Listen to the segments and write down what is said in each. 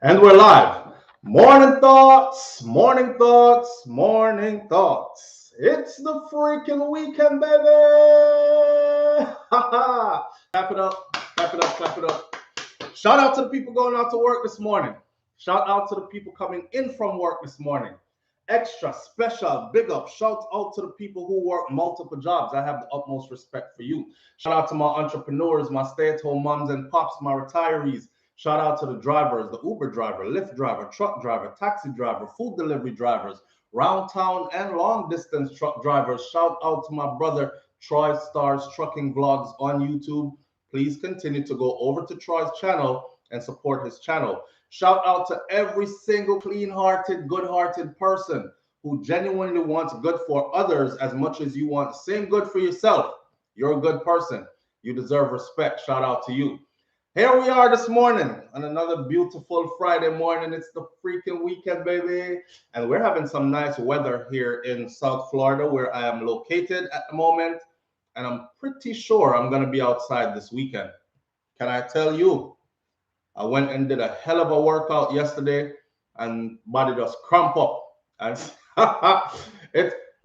And we're live. Morning thoughts, morning thoughts, morning thoughts. It's the freaking weekend, baby. Clap it up, clap it up, clap it up. Shout out to the people going out to work this morning. Shout out to the people coming in from work this morning. Extra special big up. Shout out to the people who work multiple jobs. I have the utmost respect for you. Shout out to my entrepreneurs, my stay-at-home moms and pops, my retirees. Shout out to the drivers, the Uber driver, Lyft driver, truck driver, taxi driver, food delivery drivers, round town and long distance truck drivers. Shout out to my brother Troy Stars Trucking Vlogs on YouTube. Please continue to go over to Troy's channel and support his channel. Shout out to every single clean-hearted, good-hearted person who genuinely wants good for others as much as you want the same good for yourself. You're a good person. You deserve respect. Shout out to you. Here we are this morning on another beautiful Friday morning. It's the freaking weekend, baby. And we're having some nice weather here in South Florida where I am located at the moment. And I'm pretty sure I'm going to be outside this weekend. Can I tell you? I went and did a hell of a workout yesterday and body just cramp up. And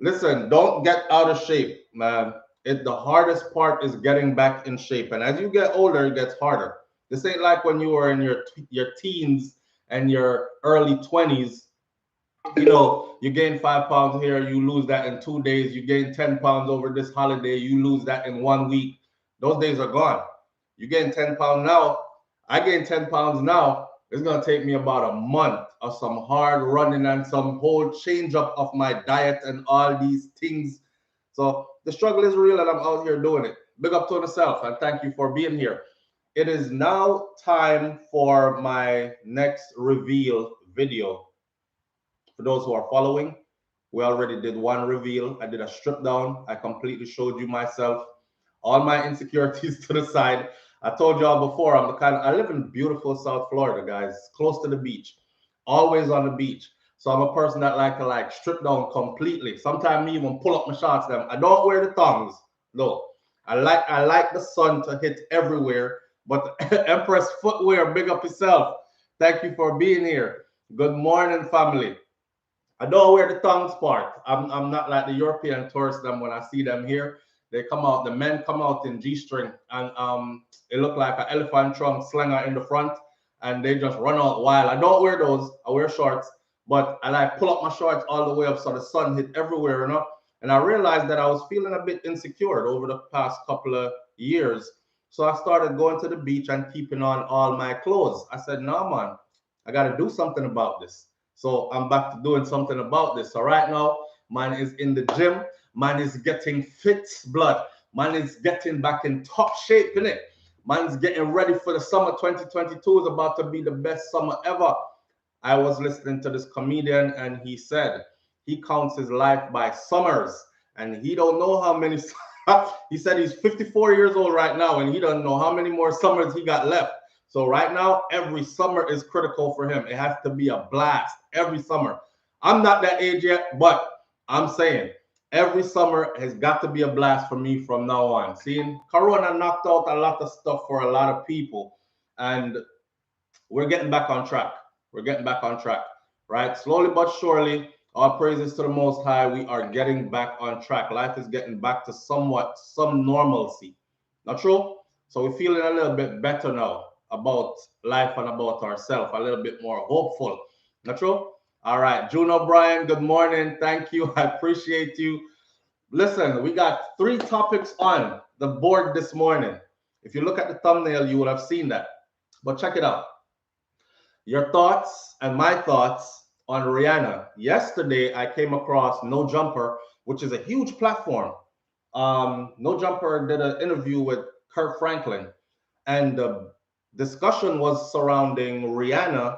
listen, don't get out of shape, man. The hardest part is getting back in shape. And as you get older, it gets harder. This ain't like when you were in your teens and your early 20s. You know, you gain 5 pounds here, you lose that in 2 days. You gain 10 pounds over this holiday, you lose that in 1 week. Those days are gone. You gain 10 pounds now. I gain 10 pounds now. It's going to take me about a month of some hard running and some whole change up of my diet and all these things. So the struggle is real and I'm out here doing it. Big up to myself and thank you for being here. It is now time for my next reveal video. For those who are following, we already did one reveal. I did a strip down. I completely showed you myself, all my insecurities to the side. I told y'all before, I live in beautiful South Florida, guys, close to the beach, always on the beach. So I'm a person that like to strip down completely. Sometimes me even pull up my shorts. I don't wear the thongs. No, I like the sun to hit everywhere. But Empress Footwear, big up yourself. Thank you for being here. Good morning, family. I don't wear the thongs part. I'm not like the European tourists. Them when I see them here. They come out, the men come out in G-string and it look like an elephant trunk slinger in the front and they just run out wild. I don't wear those, I wear shorts, but I pull up my shorts all the way up so the sun hit everywhere, you know? And I realized that I was feeling a bit insecure over the past couple of years. So I started going to the beach and keeping on all my clothes. I said, no, man, I got to do something about this. So I'm back to doing something about this. So right now, mine is in the gym. Man is getting fit, blood. Man is getting back in top shape, innit? Man's getting ready for the summer. 2022 is about to be the best summer ever. I was listening to this comedian and he said he counts his life by summers and he don't know how many. He said he's 54 years old right now and he doesn't know how many more summers he got left. So right now, every summer is critical for him. It has to be a blast every summer. I'm not that age yet, but I'm saying every summer has got to be a blast for me from now on. Seeing Corona knocked out a lot of stuff for a lot of people, and we're getting back on track. We're getting back on track, right? Slowly but surely, all praises to the Most High. We are getting back on track. Life is getting back to some normalcy. Not true? So we're feeling a little bit better now about life and about ourselves, a little bit more hopeful. Not true? All right, June O'Brien, good morning. Thank you. I appreciate you. Listen, we got 3 topics on the board this morning. If you look at the thumbnail, you will have seen that. But check it out. Your thoughts and my thoughts on Rhianna. Yesterday, I came across No Jumper, which is a huge platform. No Jumper did an interview with Kirk Franklin, and the discussion was surrounding Rhianna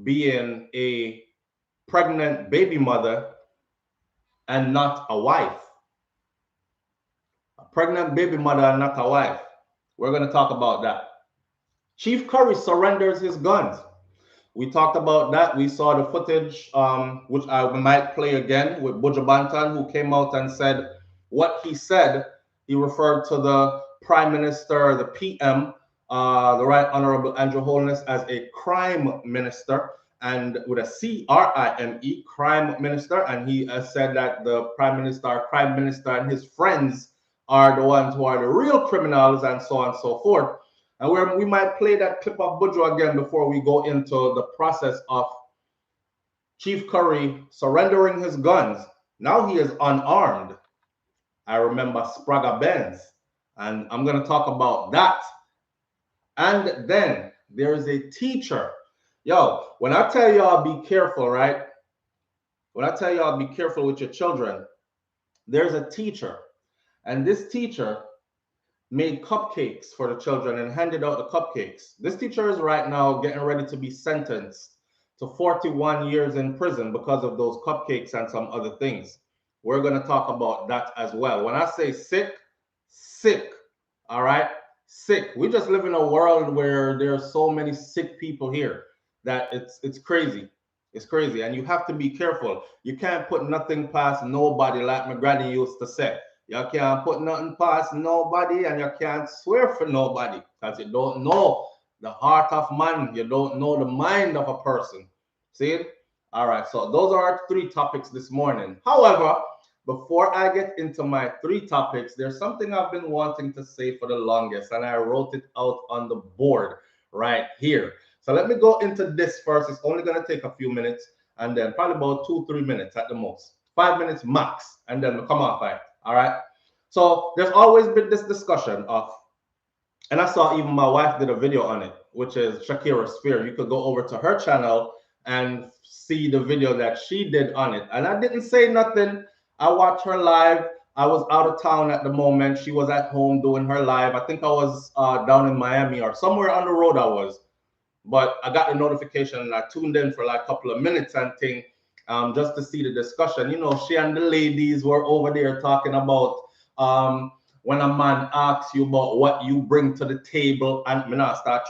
being a pregnant baby mother and not a wife. A pregnant baby mother and not a wife. We're going to talk about that. Chief Currie surrenders his guns. We talked about that. We saw the footage, which I might play again with Buju Banton, who came out and said what he said. He referred to the Prime Minister, the PM, the Right Honorable Andrew Holness as a crime minister, and with a CRIME, crime minister. And he has said that the prime minister, crime minister, and his friends are the ones who are the real criminals, and so on and so forth. And we might play that clip of Budjo again before we go into the process of Chief Currie surrendering his guns. Now he is unarmed. I remember Sprague Benz, and I'm going to talk about that. And then there's a teacher. Yo, when I tell y'all be careful, right? When I tell y'all be careful with your children, there's a teacher, and this teacher made cupcakes for the children and handed out the cupcakes. This teacher is right now getting ready to be sentenced to 41 years in prison because of those cupcakes and some other things. We're going to talk about that as well. When I say sick, sick, all right? Sick. We just live in a world where there are so many sick people here that it's crazy. It's crazy. And you have to be careful. You can't put nothing past nobody, like my granny used to say. You can't put nothing past nobody, and you can't swear for nobody because you don't know the heart of man. You don't know the mind of a person. See it? All right. So those are our three topics this morning. However, before I get into my three topics, there's something I've been wanting to say for the longest, and I wrote it out on the board right here. So let me go into this first. It's only going to take a few minutes, and then probably about 2-3 minutes at the most. 5 minutes max, and then we'll come off it. All right. So there's always been this discussion of, and I saw even my wife did a video on it, which is Shakira Spear. You could go over to her channel and see the video that she did on it. And I didn't say nothing. I watched her live. I was out of town at the moment. She was at home doing her live. I think I was down in Miami or somewhere on the road I was. But I got the notification and I tuned in for like a couple of minutes and thing, just to see the discussion. You know, she and the ladies were over there talking about when a man asks you about what you bring to the table, and me not start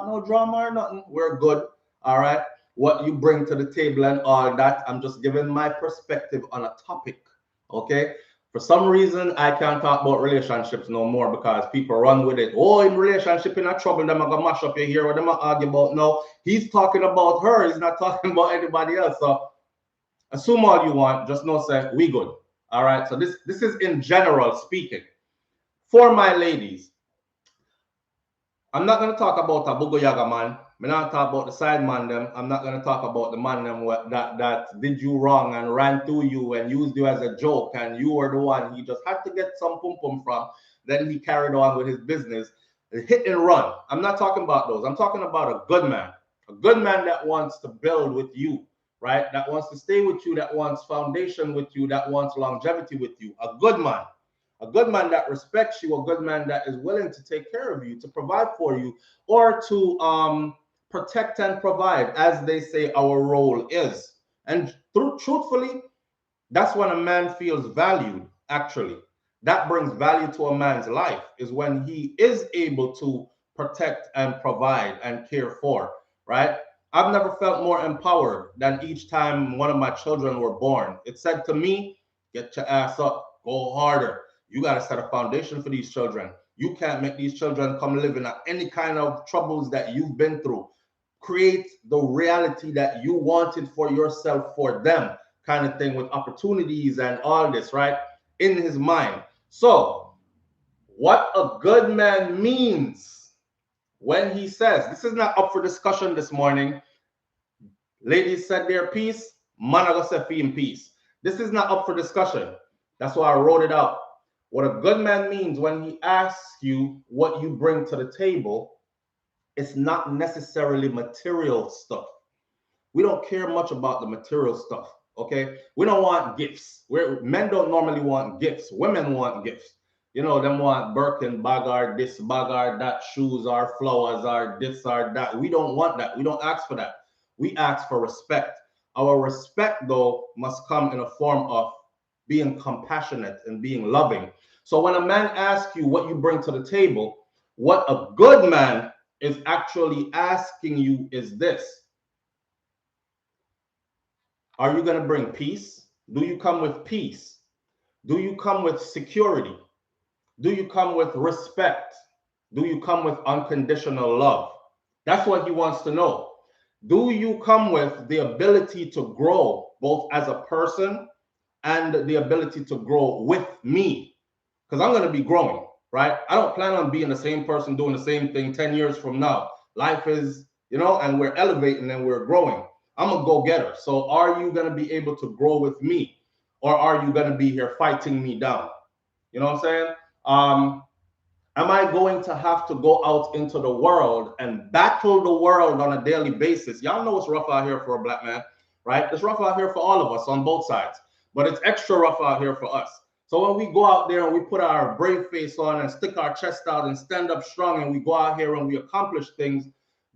no drama or nothing. We're good. All right. What you bring to the table and all that. I'm just giving my perspective on a topic. Okay. For some reason, I can't talk about relationships no more because people run with it. Oh, in relationship, in a trouble, them are gonna mash up your hair, or them are argue about. No, he's talking about her. He's not talking about anybody else. So assume all you want. Just know, say we good. All right. So this is in general speaking. For my ladies, I'm not going to talk about a Bugo Yaga man. I'm not talk about the side man them. I'm not going to talk about the man them that did you wrong and ran through you and used you as a joke, and you were the one he just had to get some pum pum from. Then he carried on with his business, hit and run. I'm not talking about those. I'm talking about a good man that wants to build with you, right? That wants to stay with you, that wants foundation with you, that wants longevity with you. A good man. A good man that respects you, a good man that is willing to take care of you, to provide for you, or to protect and provide, as they say our role is. And truthfully, that's when a man feels valued, actually. That brings value to a man's life, is when he is able to protect and provide and care for, right? I've never felt more empowered than each time one of my children were born. It said to me, get your ass up, go harder. You got to set a foundation for these children. You can't make these children come live in any kind of troubles that you've been through. Create the reality that you wanted for yourself, for them, kind of thing, with opportunities and all this, right? In his mind. So, what a good man means when he says, this is not up for discussion this morning. Ladies said their piece, man, I go say in peace. This is not up for discussion. That's why I wrote it out. What a good man means when he asks you what you bring to the table, it's not necessarily material stuff. We don't care much about the material stuff, okay? We don't want gifts. Men don't normally want gifts. Women want gifts. You know, them want Birkin, Bogart, this, Bogart, that, shoes, or flowers, or this, or that. We don't want that. We don't ask for that. We ask for respect. Our respect, though, must come in a form of being compassionate and being loving. So when a man asks you what you bring to the table, what a good man is actually asking you is this: are you going to bring peace? Do you come with peace? Do you come with security? Do you come with respect? do you come with unconditional love? That's what he wants to know. Do you come with the ability to grow both as a person and the ability to grow with me? Because I'm going to be growing, right? I don't plan on being the same person doing the same thing 10 years from now. Life is, and we're elevating and we're growing. I'm a go-getter. So are you going to be able to grow with me? Or are you going to be here fighting me down? You know what I'm saying? Am I going to have to go out into the world and battle the world on a daily basis? Y'all know it's rough out here for a black man, right? It's rough out here for all of us on both sides, but it's extra rough out here for us. So when we go out there and we put our brave face on and stick our chest out and stand up strong and we go out here and we accomplish things,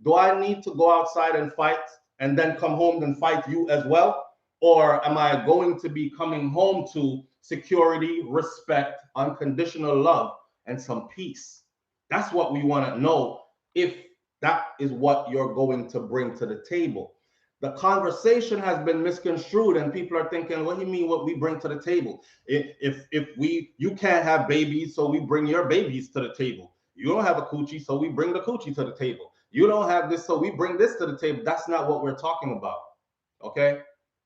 do I need to go outside and fight and then come home and fight you as well? Or am I going to be coming home to security, respect, unconditional love, and some peace? That's what we want to know, if that is what you're going to bring to the table. The conversation has been misconstrued and people are thinking, what do you mean what we bring to the table? If you can't have babies, so we bring your babies to the table. You don't have a coochie, so we bring the coochie to the table. You don't have this, so we bring this to the table. That's not what we're talking about. Okay?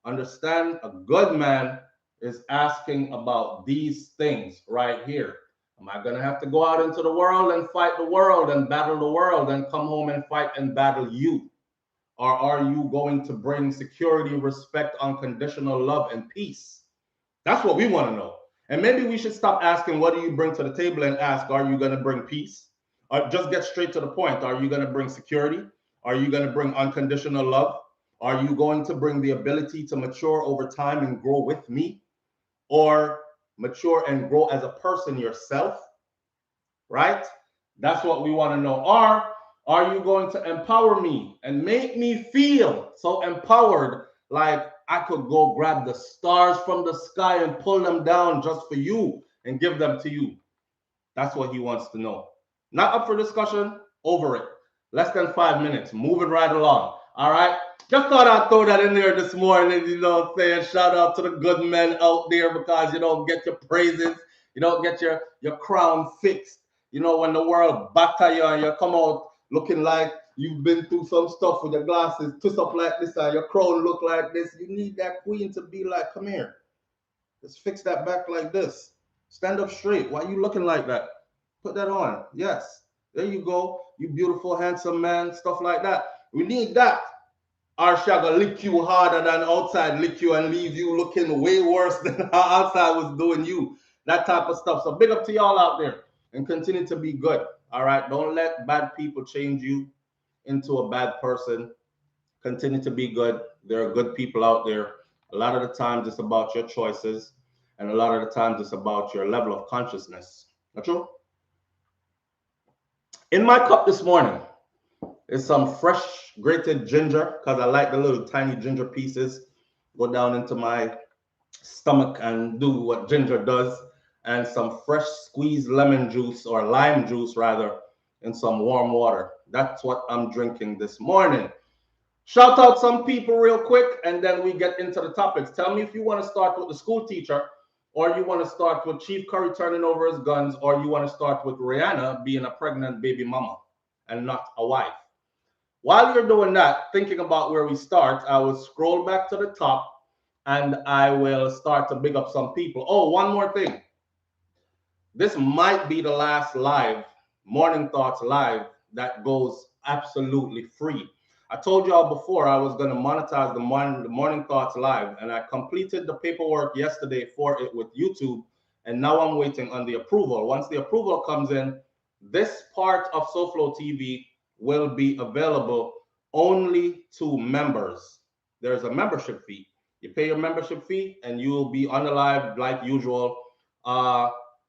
Understand, a good man is asking about these things right here. Am I going to have to go out into the world and fight the world and battle the world and come home and fight and battle you? Or are you going to bring security, respect, unconditional love, and peace? That's what we want to know. And maybe we should stop asking, what do you bring to the table, and ask, are you going to bring peace? Or just get straight to the point. Are you going to bring security? Are you going to bring unconditional love? Are you going to bring the ability to mature over time and grow with me? Or mature and grow as a person yourself? Right? That's what we want to know. Or are you going to empower me and make me feel so empowered, like I could go grab the stars from the sky and pull them down just for you and give them to you? That's what he wants to know. Not up for discussion, over it. Less than 5 minutes, moving right along. All right? Just thought I'd throw that in there this morning, you know what I'm saying? Shout out to the good men out there, because you don't get your praises, you don't get your crown fixed. You know, when the world batter you and you come out looking like you've been through some stuff with your glasses twist up like this and your crown look like this, you need that queen to be like, come here. Let's fix that back like this. Stand up straight. Why are you looking like that? Put that on. Yes. There you go. You beautiful, handsome man. Stuff like that. We need that. Or she gonna lick you harder than outside lick you and leave you looking way worse than how outside was doing you. That type of stuff. So big up to y'all out there, and continue to be good. All right. Don't let bad people change you into a bad person. Continue to be good. There are good people out there. A lot of the times it's about your choices, and a lot of the times it's about your level of consciousness. Not true? In my cup this morning is some fresh grated ginger, because I like the little tiny ginger pieces go down into my stomach and do what ginger does, and some fresh squeezed lemon juice, or lime juice rather, in some warm water. That's what I'm drinking this morning. Shout out some people real quick, and then we get into the topics. Tell me if you want to start with the school teacher, or you want to start with Chief Currie turning over his guns, or you want to start with Rhianna being a pregnant baby mama and not a wife. While you're doing that, thinking about where we start, I will scroll back to the top and I will start to big up some people. Oh, one more thing. This might be the last live, Morning Thoughts Live, that goes absolutely free. I told y'all before I was going to monetize the Morning Thoughts Live, and I completed the paperwork yesterday for it with YouTube, and now I'm waiting on the approval. Once the approval comes in, this part of SouFLoTV will be available only to members. There's a membership fee. You pay your membership fee, and you will be on the live like usual.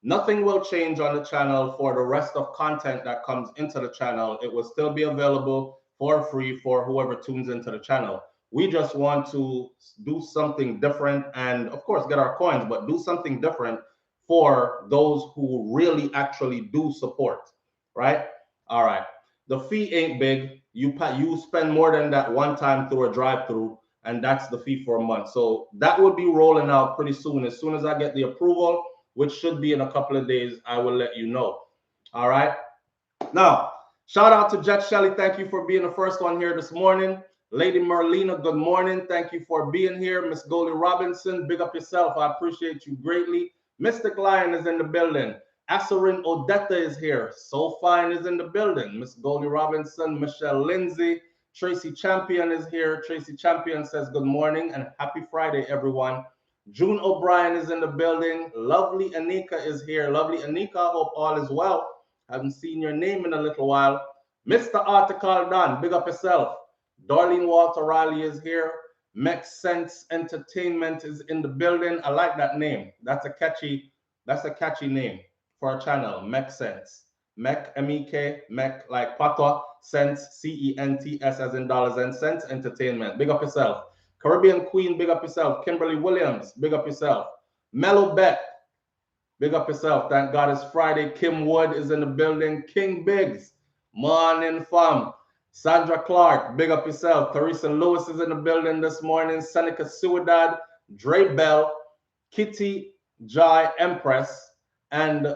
Nothing will change on the channel for the rest of content that comes into the channel. It will still be available for free for whoever tunes into the channel. We just want to do something different, and of course get our coins, but do something different for those who really actually do support, right? All right. The fee ain't big. You spend more than that one time through a drive-through, and that's the fee for a month. So that will be rolling out pretty soon. As soon as I get the approval, which should be in a couple of days, I will let you know. All right. Now, shout out to Jet Shelley. Thank you for being the first one here this morning. Lady Merlina, good morning. Thank you for being here. Miss Goldie Robinson, big up yourself. I appreciate you greatly. Mystic Lion is in the building. Asarin Odetta is here. So Fine is in the building. Miss Goldie Robinson, Michelle Lindsay, Tracy Champion is here. Tracy Champion says good morning and happy Friday, everyone. June O'Brien is in the building. Lovely Anika is here. Lovely Anika, I hope all is well. Haven't seen your name in a little while. Mr. Article Don, big up yourself. Darlene Walter Riley is here. Make Sense Entertainment is in the building. I like that name. That's a catchy name for a channel. Make Sense. Mech, M-E-K, Mech like Patois, Sense, C-E-N-T-S as in dollars and cents, Entertainment. Big up yourself. Caribbean Queen, big up yourself. Kimberly Williams, big up yourself. Mellow Bet, big up yourself. Thank God it's Friday. Kim Wood is in the building. King Biggs, morning fam. Sandra Clark, big up yourself. Teresa Lewis is in the building this morning. Seneca Suidad, Dre Bell, Kitty Jai Empress, and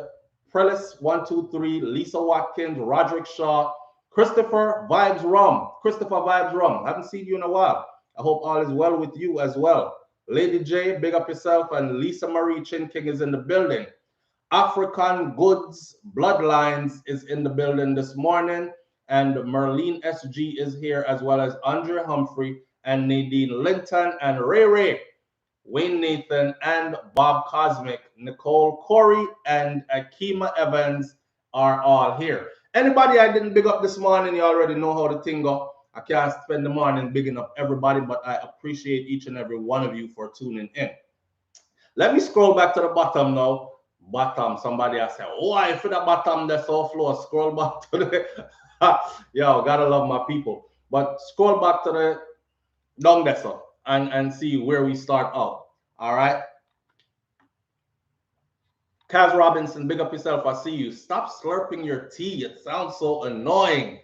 Prelis 123, Lisa Watkins, Roderick Shaw, Christopher Vibes Rum. Christopher Vibes Rum. Haven't seen you in a while. I hope all is well with you as well. Lady J, big up yourself, and Lisa Marie Chin King is in the building. African Goods Bloodlines is in the building this morning, and Merlene SG is here, as well as Andre Humphrey and Nadine Linton and Ray Ray, Wayne Nathan and Bob Cosmic, Nicole Corey and Akima Evans are all here. Anybody I didn't big up this morning, you already know how the thing go. I can't spend the morning bigging up everybody, but I appreciate each and every one of you for tuning in. Let me scroll back to the bottom now. Bottom, somebody has said, why for the bottom that's all floor? Scroll back to the yo, gotta love my people. But scroll back to the down there and see where we start out. All right. Kaz Robinson, big up yourself. I see you. Stop slurping your tea. It sounds so annoying.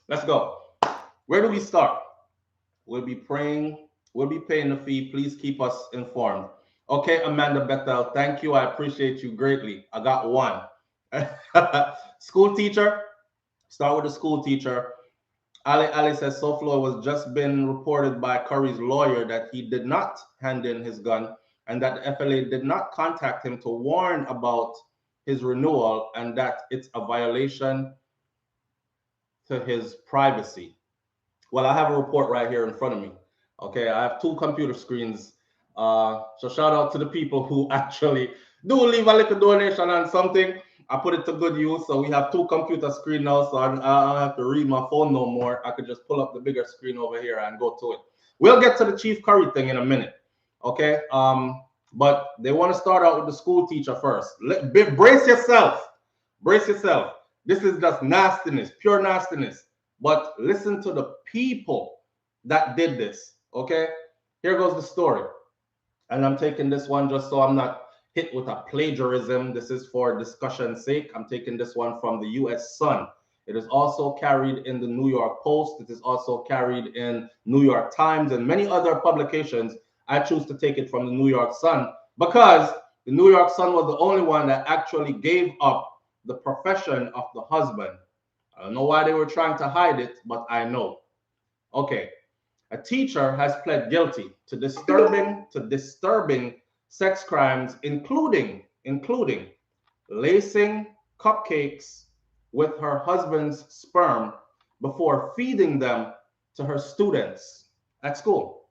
Let's go. Where do we start? We'll be praying. We'll be paying the fee. Please keep us informed. Okay, Amanda Bethel, thank you. I appreciate you greatly. I got one. School teacher. Start with the school teacher. Ali says SouFLo was just been reported by Currie's lawyer that he did not hand in his gun and that the FLA did not contact him to warn about his renewal and that it's a violation to his privacy. Well, I have a report right here in front of me. Okay, I have two computer screens. So shout out to the people who actually do leave a little donation on something. I put it to good use. So we have two computer screens now, so I don't have to read my phone no more. I could just pull up the bigger screen over here and go to it. We'll get to the Chief Currie thing in a minute. Okay. But they want to start out with the school teacher first. Brace yourself. Brace yourself. This is just nastiness, pure nastiness. But listen to the people that did this. Okay. Here goes the story. And I'm taking this one just so I'm not hit with a plagiarism. This is for discussion's sake. I'm taking this one from the U.S. Sun. It is also carried in the New York Post. It is also carried in New York Times and many other publications. I choose to take it from the New York Sun because the New York Sun was the only one that actually gave up the profession of the husband. I don't know why they were trying to hide it, but I know. Okay. A teacher has pled guilty to disturbing sex crimes, including lacing cupcakes with her husband's sperm before feeding them to her students at school.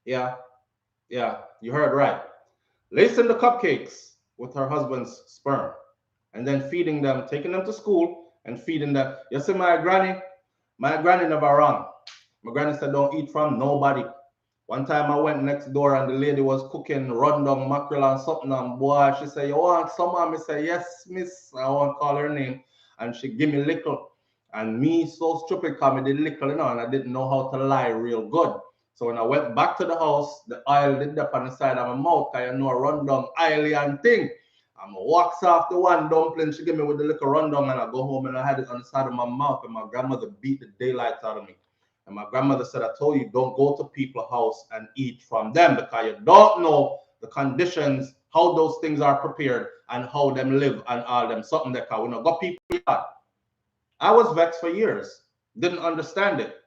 Yeah, you heard right. Lacing the cupcakes with her husband's sperm and then feeding them, taking them to school and feeding them. You see, my granny never wrong. My granny said, don't eat from nobody. One time I went next door and the lady was cooking rundown mackerel and something. And boy, she said, you want some? I said, yes, miss. I won't call her name. And she give me lickle. And me so stupid because I did lickle, and I didn't know how to lie real good. So when I went back to the house, the oil did up on the side of my mouth. I know a rundown oily thing. I'm walks off the one dumpling she gave me with the little rundown, and I go home and I had it on the side of my mouth, and my grandmother beat the daylights out of me. And my grandmother said, I told you, don't go to people's house and eat from them because you don't know the conditions how those things are prepared and how them live and all them something that can, got people. I was vexed for years, didn't understand it.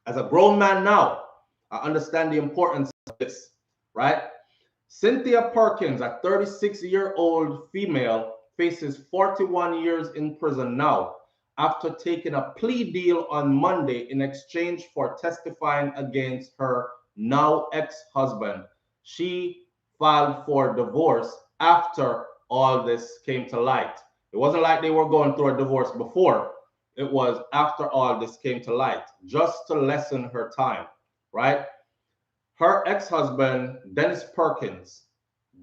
As a grown man now, I understand the importance of this, right? Cynthia Perkins, a 36-year-old female, faces 41 years in prison now after taking a plea deal on Monday in exchange for testifying against her now ex-husband. She filed for divorce after all this came to light. It wasn't like they were going through a divorce before. It was after all this came to light, just to lessen her time, right? Her ex-husband, Dennis Perkins,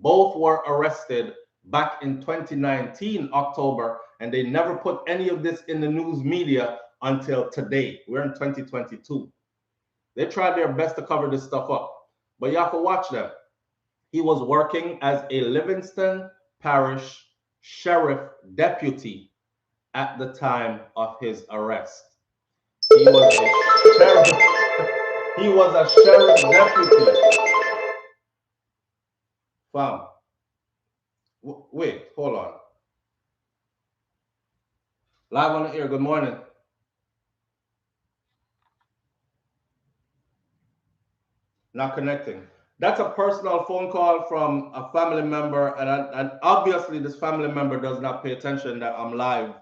both were arrested back in 2019, October, and they never put any of this in the news media until today. We're in 2022. They tried their best to cover this stuff up, but you have to watch them. He was working as a Livingston Parish Sheriff Deputy at the time of his arrest. He was a sheriff deputy. Fam. Wait, hold on. Live on the air, good morning. Not connecting. That's a personal phone call from a family member, and obviously this family member does not pay attention that I'm live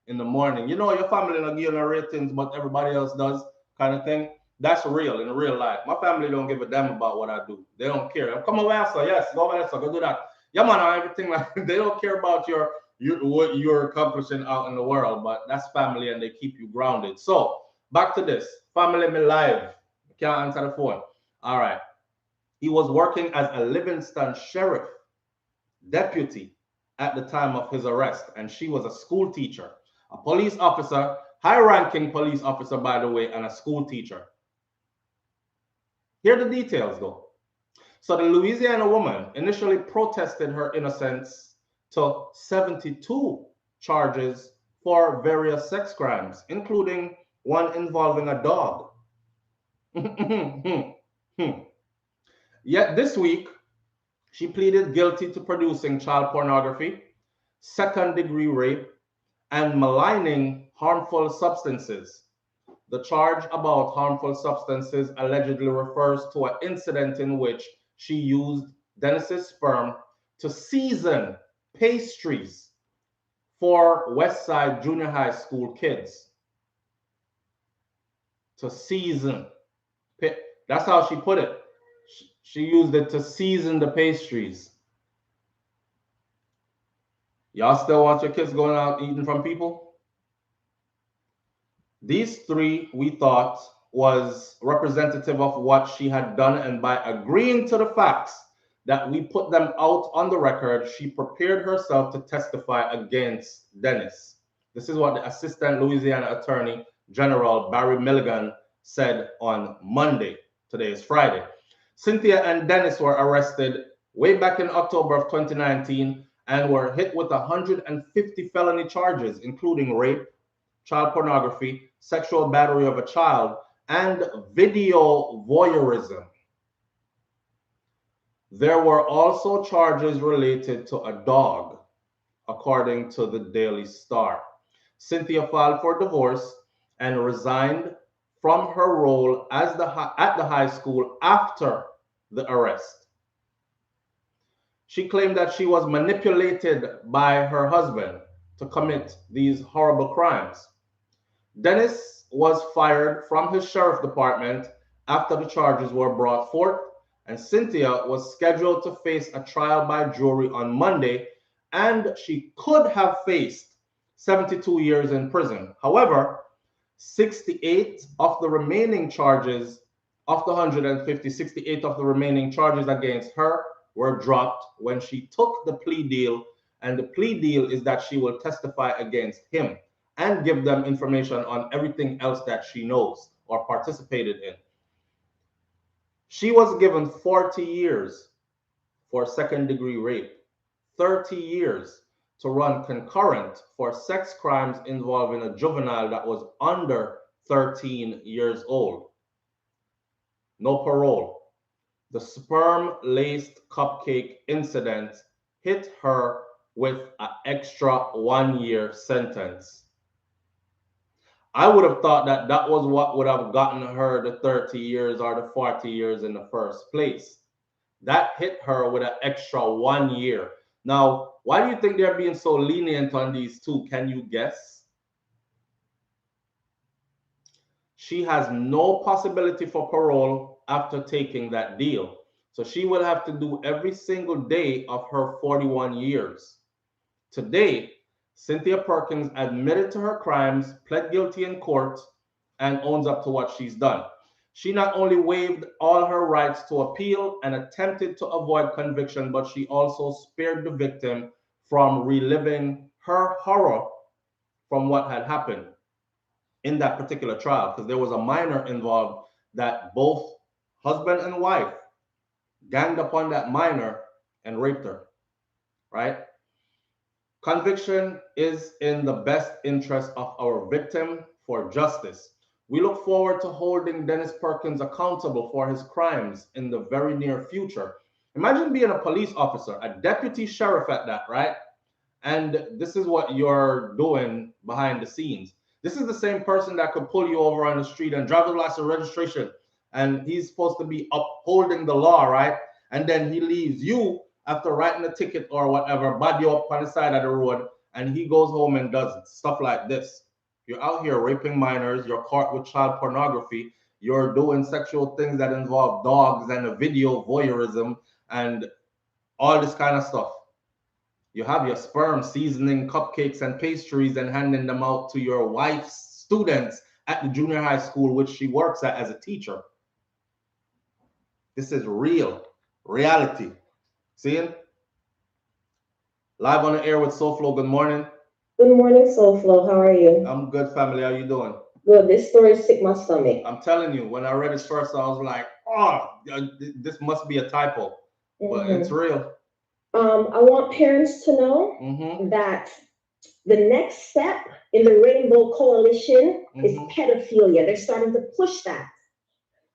in the morning. You know, your family don't give you ratings, but everybody else does, kind of thing. That's real in real life. My family don't give a damn about what I do. They don't care. Come over here, sir. Yes, go over there, sir. Go do that. Yeah, man, everything like they don't care about what you're accomplishing out in the world, but that's family and they keep you grounded. So back to this. Family me live. Can't answer the phone. All right. He was working as a Livingston Sheriff Deputy at the time of his arrest, and she was a school teacher, a police officer, high-ranking police officer, by the way, and a school teacher. Here are the details, though. So the Louisiana woman initially protested her innocence to 72 charges for various sex crimes, including one involving a dog. Yet this week, she pleaded guilty to producing child pornography, second-degree rape, and maligning harmful substances. The charge about harmful substances allegedly refers to an incident in which she used Dennis's sperm to season pastries for Westside Junior High School kids. To season. That's how she put it. She used it to season the pastries. Y'all still want your kids going out eating from people? These three, we thought, was representative of what she had done, and by agreeing to the facts that we put them out on the record, she prepared herself to testify against Dennis. This is what the Assistant Louisiana Attorney General Barry Milligan said on Monday. Today is Friday. Cynthia and Dennis were arrested way back in October of 2019 and were hit with 150 felony charges, including rape, child pornography, sexual battery of a child, and video voyeurism. There were also charges related to a dog, according to the Daily Star. Cynthia filed for divorce and resigned from her role as at the high school after the arrest. She claimed that she was manipulated by her husband to commit these horrible crimes. Dennis was fired from his sheriff department after the charges were brought forth, and Cynthia was scheduled to face a trial by jury on Monday, and she could have faced 72 years in prison. However, 68 of the remaining charges of the 150, 68 of the remaining charges against her were dropped when she took the plea deal, and the plea deal is that she will testify against him and give them information on everything else that she knows or participated in. She was given 40 years for second-degree rape, 30 years to run concurrent for sex crimes involving a juvenile that was under 13 years old. No parole. The sperm-laced cupcake incident hit her with an extra 1 year sentence. I would have thought that that was what would have gotten her the 30 years or the 40 years in the first place. That hit her with an extra 1 year. Now, why do you think they're being so lenient on these two? Can you guess? She has no possibility for parole after taking that deal. So she will have to do every single day of her 41 years. Today, Cynthia Perkins admitted to her crimes, pled guilty in court, and owns up to what she's done. She not only waived all her rights to appeal and attempted to avoid conviction, but she also spared the victim from reliving her horror from what had happened in that particular trial, because there was a minor involved that both husband and wife ganged upon that minor and raped her, right? Conviction is in the best interest of our victim for justice. We look forward to holding Dennis Perkins accountable for his crimes in the very near future. Imagine being a police officer, a deputy sheriff at that, right? And this is what you're doing behind the scenes. This is the same person that could pull you over on the street and driver's license registration, and he's supposed to be upholding the law, right? And then he leaves you after writing a ticket or whatever, body you up on the side of the road, and he goes home and does stuff like this. You're out here raping minors, you're caught with child pornography, you're doing sexual things that involve dogs and a video voyeurism and all this kind of stuff. You have your sperm seasoning cupcakes and pastries and handing them out to your wife's students at the junior high school, which she works at as a teacher. This is real, reality. Seeing? Live on the air with SouFLo. Good morning. Good morning, SouFLo. How are you? I'm good, family. How you doing? Good. This story sick my stomach. I'm telling you, when I read it first, I was like, oh, this must be a typo. But it's real. I want parents to know that the next step in the Rainbow Coalition is pedophilia. They're starting to push that,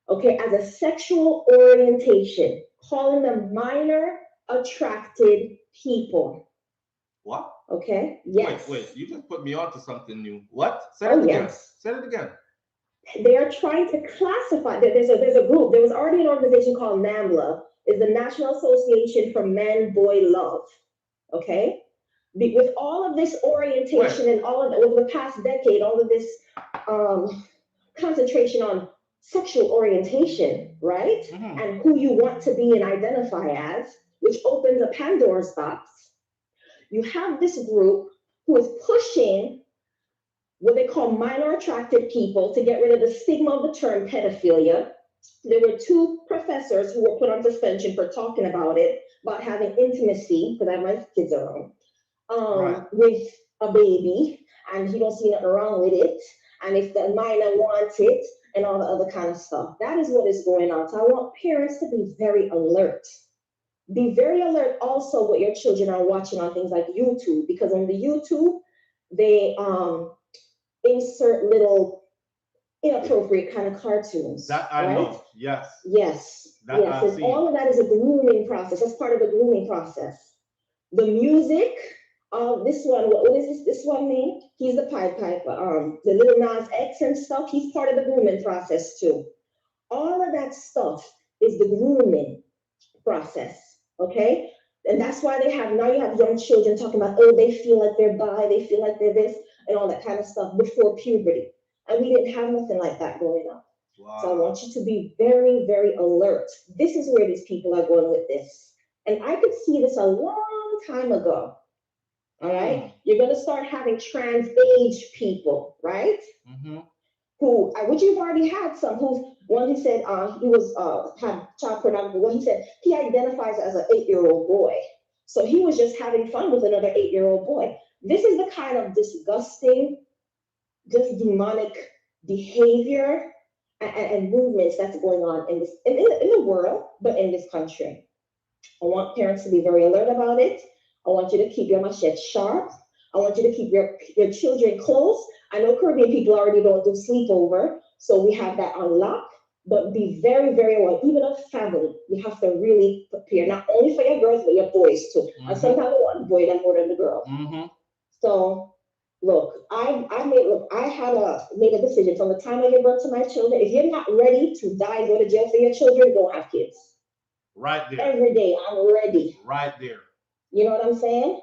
okay, as a sexual orientation, calling them minor attracted people. What? Okay. Yes. Wait. You just put me on to something new. What? Say it again. Yes. Say it again. They are trying to classify. There's a group. There was already an organization called NAMLA. Is the National Association for Man-Boy Love. Okay. With all of this orientation and all of over the past decade, all of this concentration on sexual orientation, right? And who you want to be and identify as, which opens a Pandora's box. You have this group who is pushing what they call minor attracted people to get rid of the stigma of the term pedophilia. There were two professors who were put on suspension for talking about it, about having intimacy, because I have my kids around, with a baby, and he don't see nothing wrong with it. And if the minor wants it, and all the other kind of stuff. That is what is going on. So I want parents to be very alert. Be very alert also what your children are watching on things like YouTube, because on the YouTube, they insert little inappropriate kind of cartoons. That I know, yes. Yes, yes. All of that is a grooming process. That's part of the grooming process. The music, this one, what is this one name? He's the Pied Piper, the Little Nas X and stuff. He's part of the grooming process too. All of that stuff is the grooming process, okay? And that's why now you have young children talking about, oh, they feel like they're bi, they feel like they're this, and all that kind of stuff before puberty. And we didn't have nothing like that growing up. Wow. So I want you to be very, very alert. This is where these people are going with this. And I could see this a long time ago. All right. You're going to start having trans age people, right? Which you've already had some one he said he was had child pornography. Well, he said he identifies as an 8-year-old boy. So he was just having fun with another 8-year-old boy. This is the kind of disgusting, just demonic behavior and movements that's going on in the world, but in this country. I want parents to be very alert about it. I want you to keep your machete sharp. I want you to keep your children close. I know Caribbean people already don't do sleepover, so we have that on lock. But be very, very aware. Even a family, you have to really prepare, not only for your girls, but your boys too. And sometimes I want the boy that more than the girl. So look, I had made a decision from the time I give birth to my children. If you're not ready to die and go to jail for your children, don't have kids. Right there. Every day I'm ready. Right there. You know what I'm saying?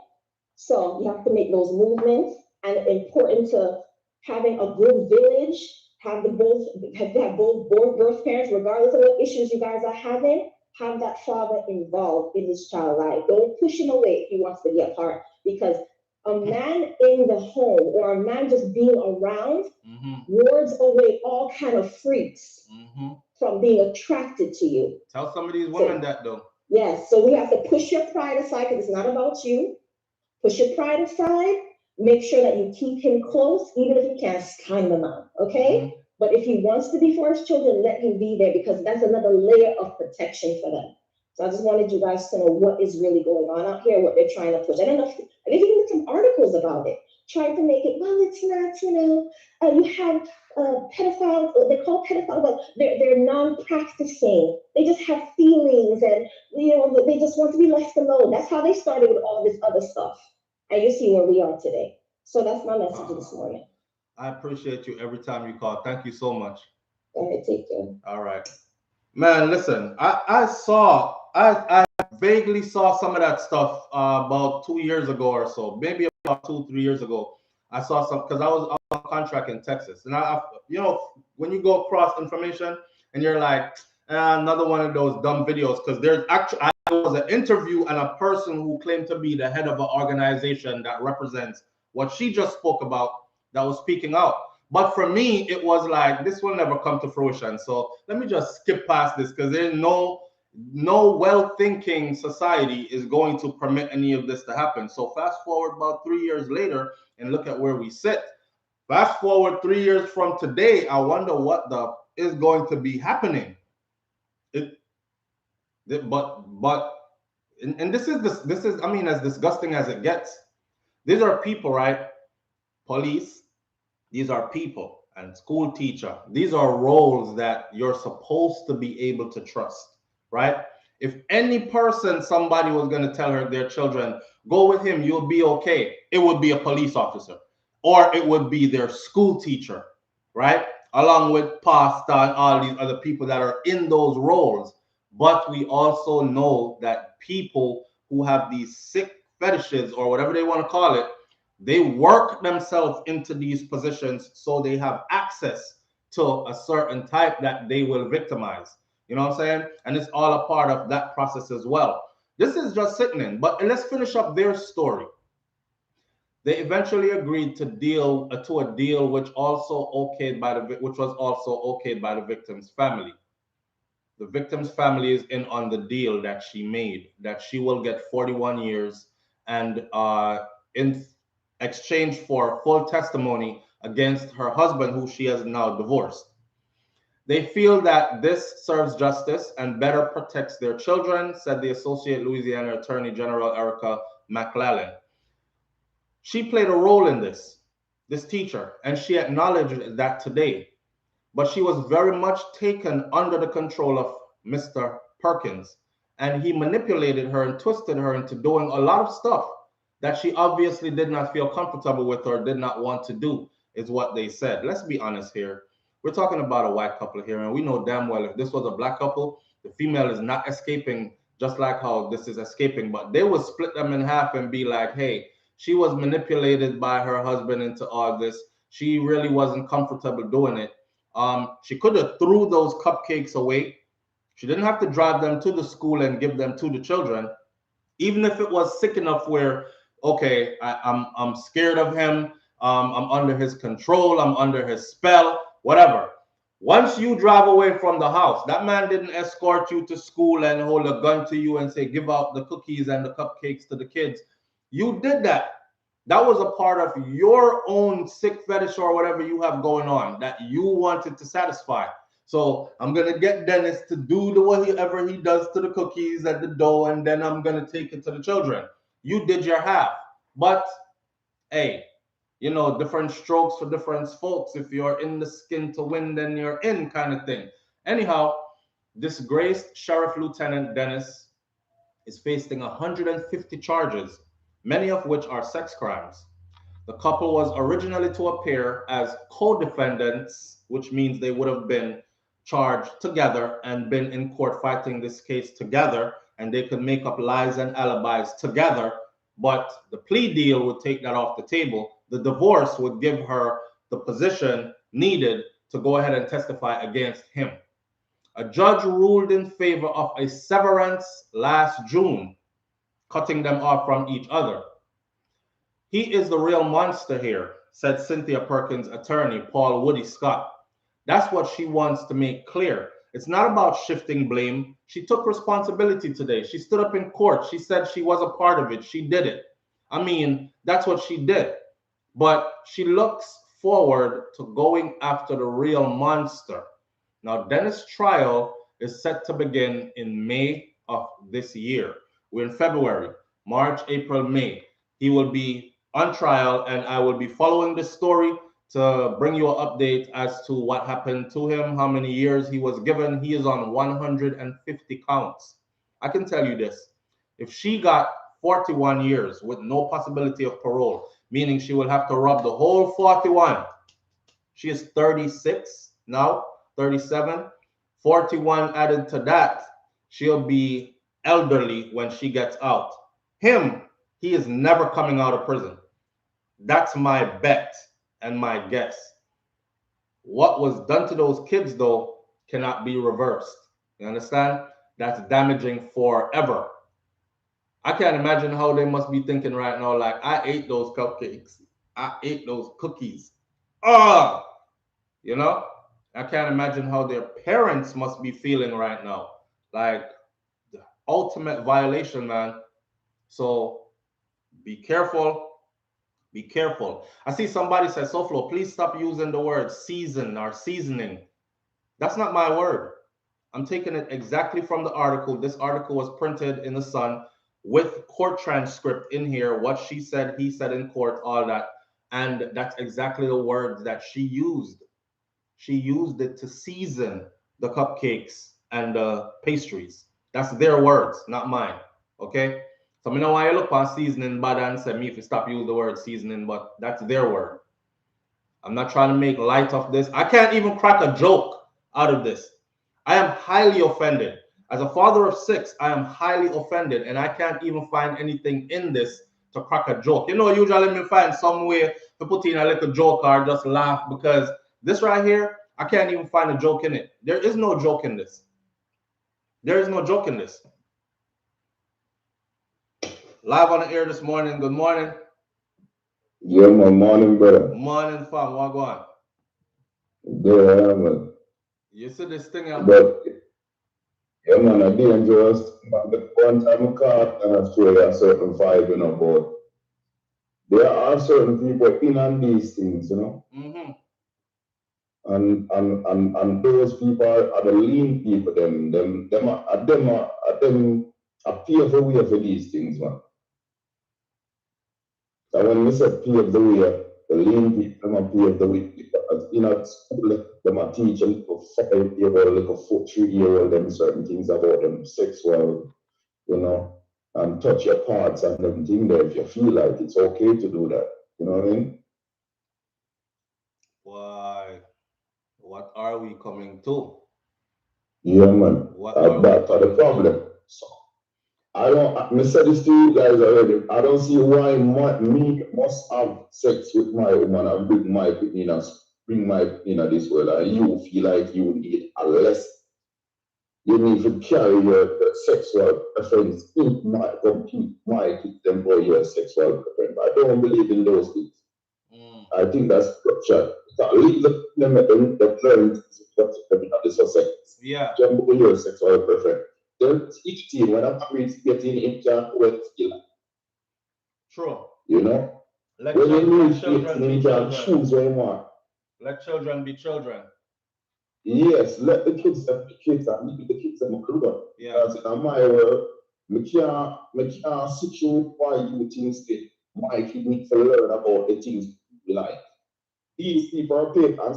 So you have to make those movements, and important to having a good village, have both birth parents, regardless of what issues you guys are having, have that father involved in his child life. Don't push him away if he wants to be a part, because a man in the home or a man just being around wards away all kind of freaks from being attracted to you. Tell some of these women that though. Yes, so we have to push your pride aside, because it's not about you. Push your pride aside. Make sure that you keep him close, even if you can't stand him out. Okay? But if he wants to be for his children, let him be there, because that's another layer of protection for them. So I just wanted you guys to know what is really going on out here, what they're trying to push. I don't know if they've even written some articles about it, trying to make it, well, it's not, you have pedophiles, they call pedophiles, but they're non-practicing. They just have feelings, and they just want to be left alone. That's how they started with all this other stuff. And you see where we are today. So that's my message this morning. I appreciate you every time you call. Thank you so much. All right, take care. All right. Man, listen, I vaguely saw some of that stuff about 2 years ago or so, maybe about 2, 3 years ago. I saw some, because I was on contract in Texas, and when you go across information and you're like, another one of those dumb videos, because there's actually was an interview and a person who claimed to be the head of an organization that represents what she just spoke about that was speaking out. But for me, it was like, this will never come to fruition. So let me just skip past this, because there's no well-thinking society is going to permit any of this to happen. So fast forward about 3 years later and look at where we sit. Fast forward 3 years from today, I wonder what is going to be happening. But this is, I mean, as disgusting as it gets. These are people, right? Police, these are people, and school teacher. These are roles that you're supposed to be able to trust, right? If any person, somebody was going to tell their children, go with him, you'll be okay, it would be a police officer, or it would be their school teacher, right? Along with pastor and all these other people that are in those roles. But we also know that people who have these sick fetishes, or whatever they want to call it, they work themselves into these positions so they have access to a certain type that they will victimize. You know what I'm saying? And it's all a part of that process as well. This is just sickening. But let's finish up their story. They eventually agreed to a deal which was also okayed by the victim's family. The victim's family is in on the deal that she made, that she will get 41 years, and in exchange for full testimony against her husband, who she has now divorced. They feel that this serves justice and better protects their children, said the Associate Louisiana Attorney General Erica McClellan. She played a role in this teacher, and she acknowledged that today. But she was very much taken under the control of Mr. Perkins, and he manipulated her and twisted her into doing a lot of stuff that she obviously did not feel comfortable with or did not want to do, is what they said. Let's be honest here. We're talking about a white couple here, and we know damn well if this was a black couple, the female is not escaping just like how this is escaping, but they would split them in half and be like, hey, she was manipulated by her husband into all this. She really wasn't comfortable doing it. She could have threw those cupcakes away. She didn't have to drive them to the school and give them to the children, even if it was sick enough where, okay, I'm scared of him. I'm under his control. I'm under his spell. Whatever. Once you drive away from the house, that man didn't escort you to school and hold a gun to you and say, give out the cookies and the cupcakes to the kids. You did that. That was a part of your own sick fetish or whatever you have going on that you wanted to satisfy. So I'm going to get Dennis to do whatever he does to the cookies and the dough, and then I'm going to take it to the children. You did your half. But, hey, different strokes for different folks. If you're in the skin to win, then you're in, kind of thing. Anyhow, disgraced Sheriff Lieutenant Dennis is facing 150 charges, many of which are sex crimes. The couple was originally to appear as co-defendants, which means they would have been charged together and been in court fighting this case together, and they could make up lies and alibis together. But the plea deal would take that off the table. The divorce would give her the position needed to go ahead and testify against him. A judge ruled in favor of a severance last June, cutting them off from each other. He is the real monster here, said Cynthia Perkins' attorney, Paul Woody Scott. That's what she wants to make clear. It's not about shifting blame. She took responsibility today. She stood up in court. She said she was a part of it. She did it. I mean, that's what she did. But she looks forward to going after the real monster. Now, Dennis' trial is set to begin in May of this year. We're in February, March, April, May. He will be on trial, and I will be following this story to bring you an update as to what happened to him, how many years he was given. He is on 150 counts. I can tell you this. If she got 41 years with no possibility of parole, meaning she will have to rub the whole 41. She is 36 now, 37. 41 added to that, she'll be elderly when she gets out. Him, he is never coming out of prison. That's my bet and my guess. What was done to those kids, though, cannot be reversed. You understand? That's damaging forever. I can't imagine how they must be thinking right now, like, I ate those cupcakes. I ate those cookies. Ah, you know? I can't imagine how their parents must be feeling right now. Like, the ultimate violation, man. So be careful. Be careful. I see somebody says, SouFlo, please stop using the word season or seasoning. That's not my word. I'm taking it exactly from the article. This article was printed in the Sun with court transcript in here, what she said, he said in court, all that. And that's exactly the word that she used. She used it to season the cupcakes and the pastries. That's their words, not mine. Okay? So I know why you look on seasoning bad and say me if you stop using the word seasoning, but that's their word. I'm not trying to make light of this. I can't even crack a joke out of this. I am highly offended. As a father of 6, I am highly offended, and I can't even find anything in this to crack a joke. You know, usually me find some way to put in a little joke or just laugh, because this right here, I can't even find a joke in it. There is no joke in this. There is no joke in this. Live on the air this morning. Good morning. Yeah, my morning, brother. Morning, fam. What go on? Yeah, man. You see this thing? But, yeah, man, I dangerous. The one time I caught and I show you a certain vibe, you know, but there are certain people in on these things, you know. Mm-hmm. And those people are the lean people, them pave the way for these things, man. So when we say pave the way, the lean people them pave the way, because in a school them are teaching for 5-year-old, like a 3-year-old them certain things about them sexual, you know, and touch your parts and everything there if you feel like it's okay to do that. You know what I mean? Why? What are we coming to? Yeah, man. That's the problem. So I said this to you guys already. I don't see why me must have sex with my woman and bring my in this world, and you feel like you need a less. You need to carry your sexual preference in my complete my them for your sexual preference. I don't believe in those things. I think that's structure. Leave the parents the society. Yeah. Jump over your sexual preference. Then each team, when I'm getting into with skill. True. You know? Let when children, you children be children. Choose what you want. Let children be children. Yes, let the kids be kids and leave the kids them grow. Yeah. Because in my world, I can't sit you why you things that my kid need to learn about the things you like. These people are paid and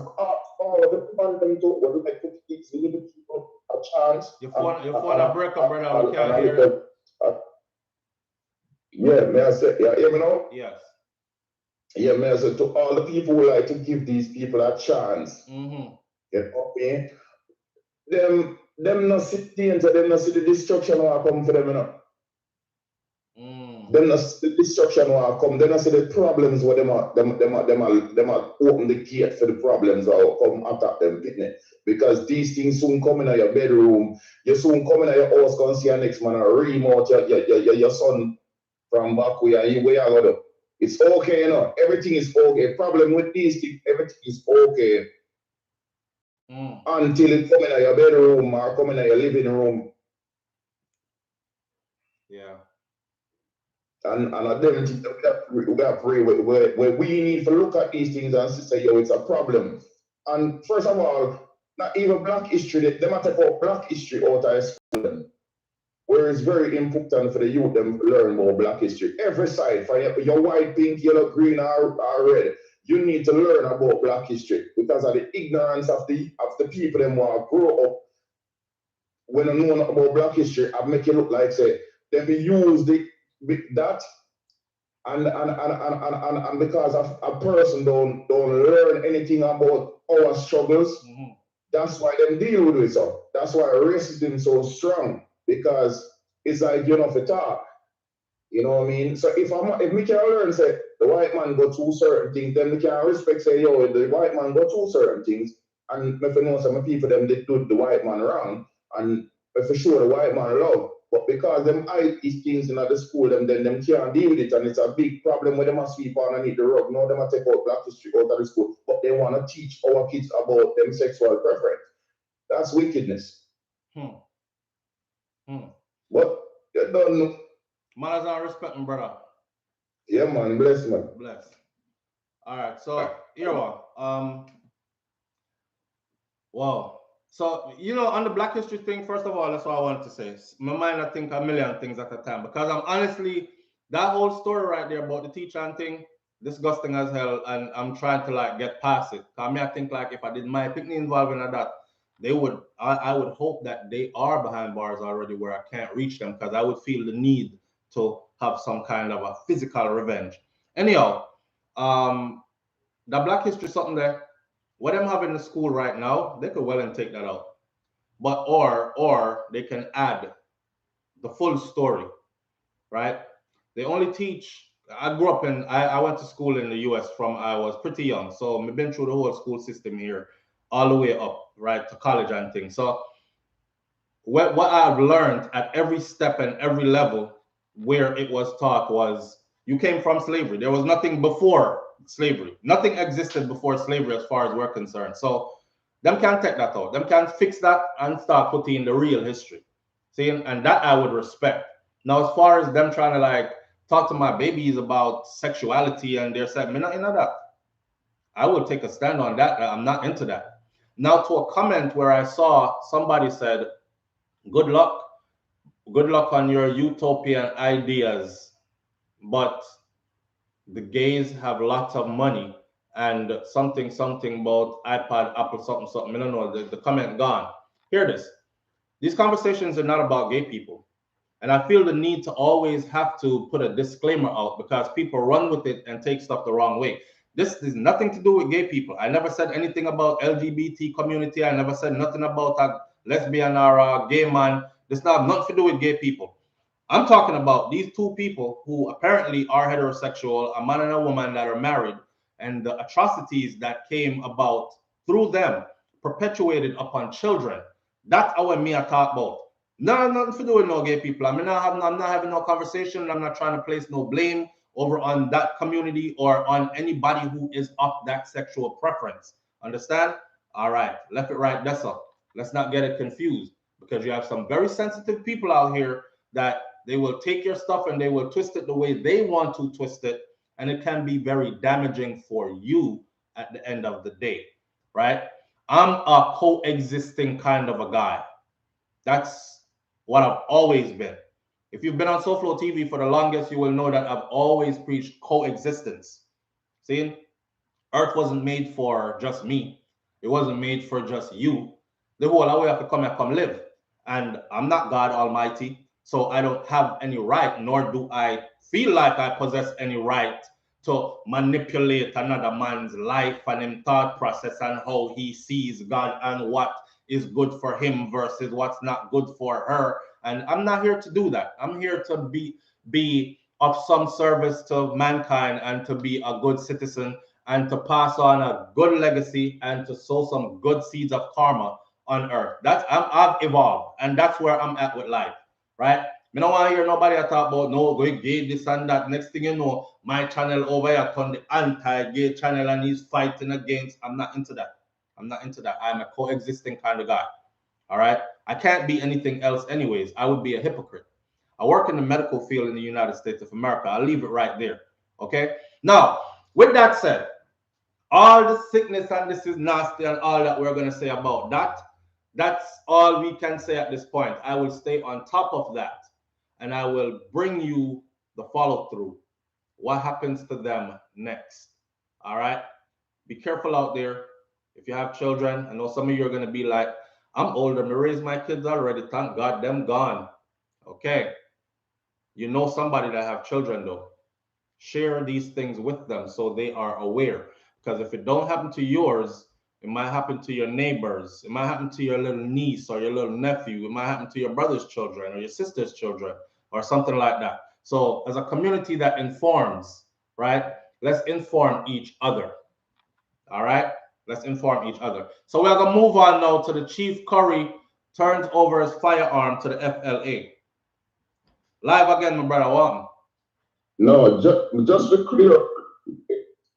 all of the problem to what do I put it to give people a chance. Your phone a break up, brother. We can't hear it. Yeah, may I say, yeah, hear me now? Yes. Yeah, may I say to all the people who like to give these people a chance. Mm-hmm. You know me? Them not see danger, them not see the destruction will come for them, you know. Them not see the destruction will come. They not see the problems where them are open the gate for the problems or come attack them, because these things soon come in your bedroom. You soon come in your house, go and see your next man or remote your son from back where you are going to. It's okay, you know. Everything is okay. Problem with these things, everything is okay. Until it come in your bedroom or come in your living room. Yeah. And them things that we got to pray where we need to look at these things and say, yo, it's a problem. And first of all, not even black history, they might take out black history out of school. Where it's very important for the youth them to learn more black history. Every side, for your white, pink, yellow, green, or red, you need to learn about black history because of the ignorance of the people them who grow up when they know about black history. I make it look like say them use that and because a person don't learn anything about our struggles, that's why them deal with it. So that's why racism is so strong, because it's like you know for talk. You know what I mean? So if me can learn say the white man go through certain things, then we can respect say yo the white man go through certain things, and if you know some people them they do the white man wrong, and for sure the white man love. But because them hide these things in the school, then them can't deal with it, and it's a big problem where they must sweep underneath the rug. Now they must take out black history out of the school, but they want to teach our kids about them sexual preference. That's wickedness. But you don't know. Manners and respect, my brother. Yeah, man. Bless, man. Bless. All right. So here we are. Wow. So, you know, on the Black History thing, first of all, that's what I wanted to say. My mind, I think a million things at a time, because I'm honestly, that whole story right there about the teacher and thing, disgusting as hell, and I'm trying to like get past it. I think like if I did my picnic involved in that, they would, I would hope that they are behind bars already where I can't reach them, because I would feel the need to have some kind of a physical revenge. Anyhow, the Black History something there. What I'm having in the school right now, they could well and take that out. But or they can add the full story, right? They only teach. I grew up in. I went to school in the U.S. from I was pretty young, so I've been through the whole school system here, all the way up, right, to college and things. So what I've learned at every step and every level where it was taught was you came from slavery. There was nothing before slavery. Nothing existed before slavery as far as we're concerned. So them can't take that out. Them can't fix that and start putting in the real history. See, and that I would respect. Now, as far as them trying to like talk to my babies about sexuality and their sex, I'm not into that. I would take a stand on that. I'm not into that. Now, to a comment where I saw somebody said, good luck on your utopian ideas, but the gays have lots of money and something about iPad, Apple, something. I don't know, the comment gone. Hear this. These conversations are not about gay people. And I feel the need to always have to put a disclaimer out because people run with it and take stuff the wrong way. This is nothing to do with gay people. I never said anything about LGBT community. I never said nothing about a lesbian or a gay man. This not nothing to do with gay people. I'm talking about these two people who apparently are heterosexual, a man and a woman that are married, and the atrocities that came about through them perpetuated upon children. That's our me I talk about. No, nothing to do with no gay people. I'm not having no conversation. I'm not trying to place no blame over on that community or on anybody who is of that sexual preference. Understand? All right, left it right, that's up. Let's not get it confused because you have some very sensitive people out here that they will take your stuff and they will twist it the way they want to twist it, and it can be very damaging for you at the end of the day, right? I'm a coexisting kind of a guy. That's what I've always been. If you've been on SouFLoTV for the longest, you will know that I've always preached coexistence. See, Earth wasn't made for just me. It wasn't made for just you. The whole way have to come and come live. And I'm not God Almighty, so I don't have any right, nor do I feel like I possess any right to manipulate another man's life and him thought process and how he sees God and what is good for him versus what's not good for her. And I'm not here to do that. I'm here to be of some service to mankind and to be a good citizen and to pass on a good legacy and to sow some good seeds of karma on earth. I've evolved, and that's where I'm at with life, right? I don't want to hear nobody talk about no going gay, this and that. Next thing you know, my channel over here turned the anti-gay channel and he's fighting against. I'm not into that. I'm not into that. I'm a coexisting kind of guy. All right. I can't be anything else, anyways. I would be a hypocrite. I work in the medical field in the United States of America. I'll leave it right there. Okay. Now, with that said, all the sickness and this is nasty and all that we're going to say about that, that's all we can say at this point. I will stay on top of that and I will bring you the follow through. What happens to them next? All right. Be careful out there. If you have children, I know some of you are going to be like, I'm older. I raised my kids already. Thank God, them gone. Okay. You know somebody that have children though. Share these things with them so they are aware. Because if it don't happen to yours, it might happen to your neighbors. It might happen to your little niece or your little nephew. It might happen to your brother's children or your sister's children or something like that. So as a community that informs, right? Let's inform each other. All right? Let's inform each other. So we're going to move on now to the Chief Currie turns over his firearm to the FLA. Live again, my brother. Welcome. No, just to clear,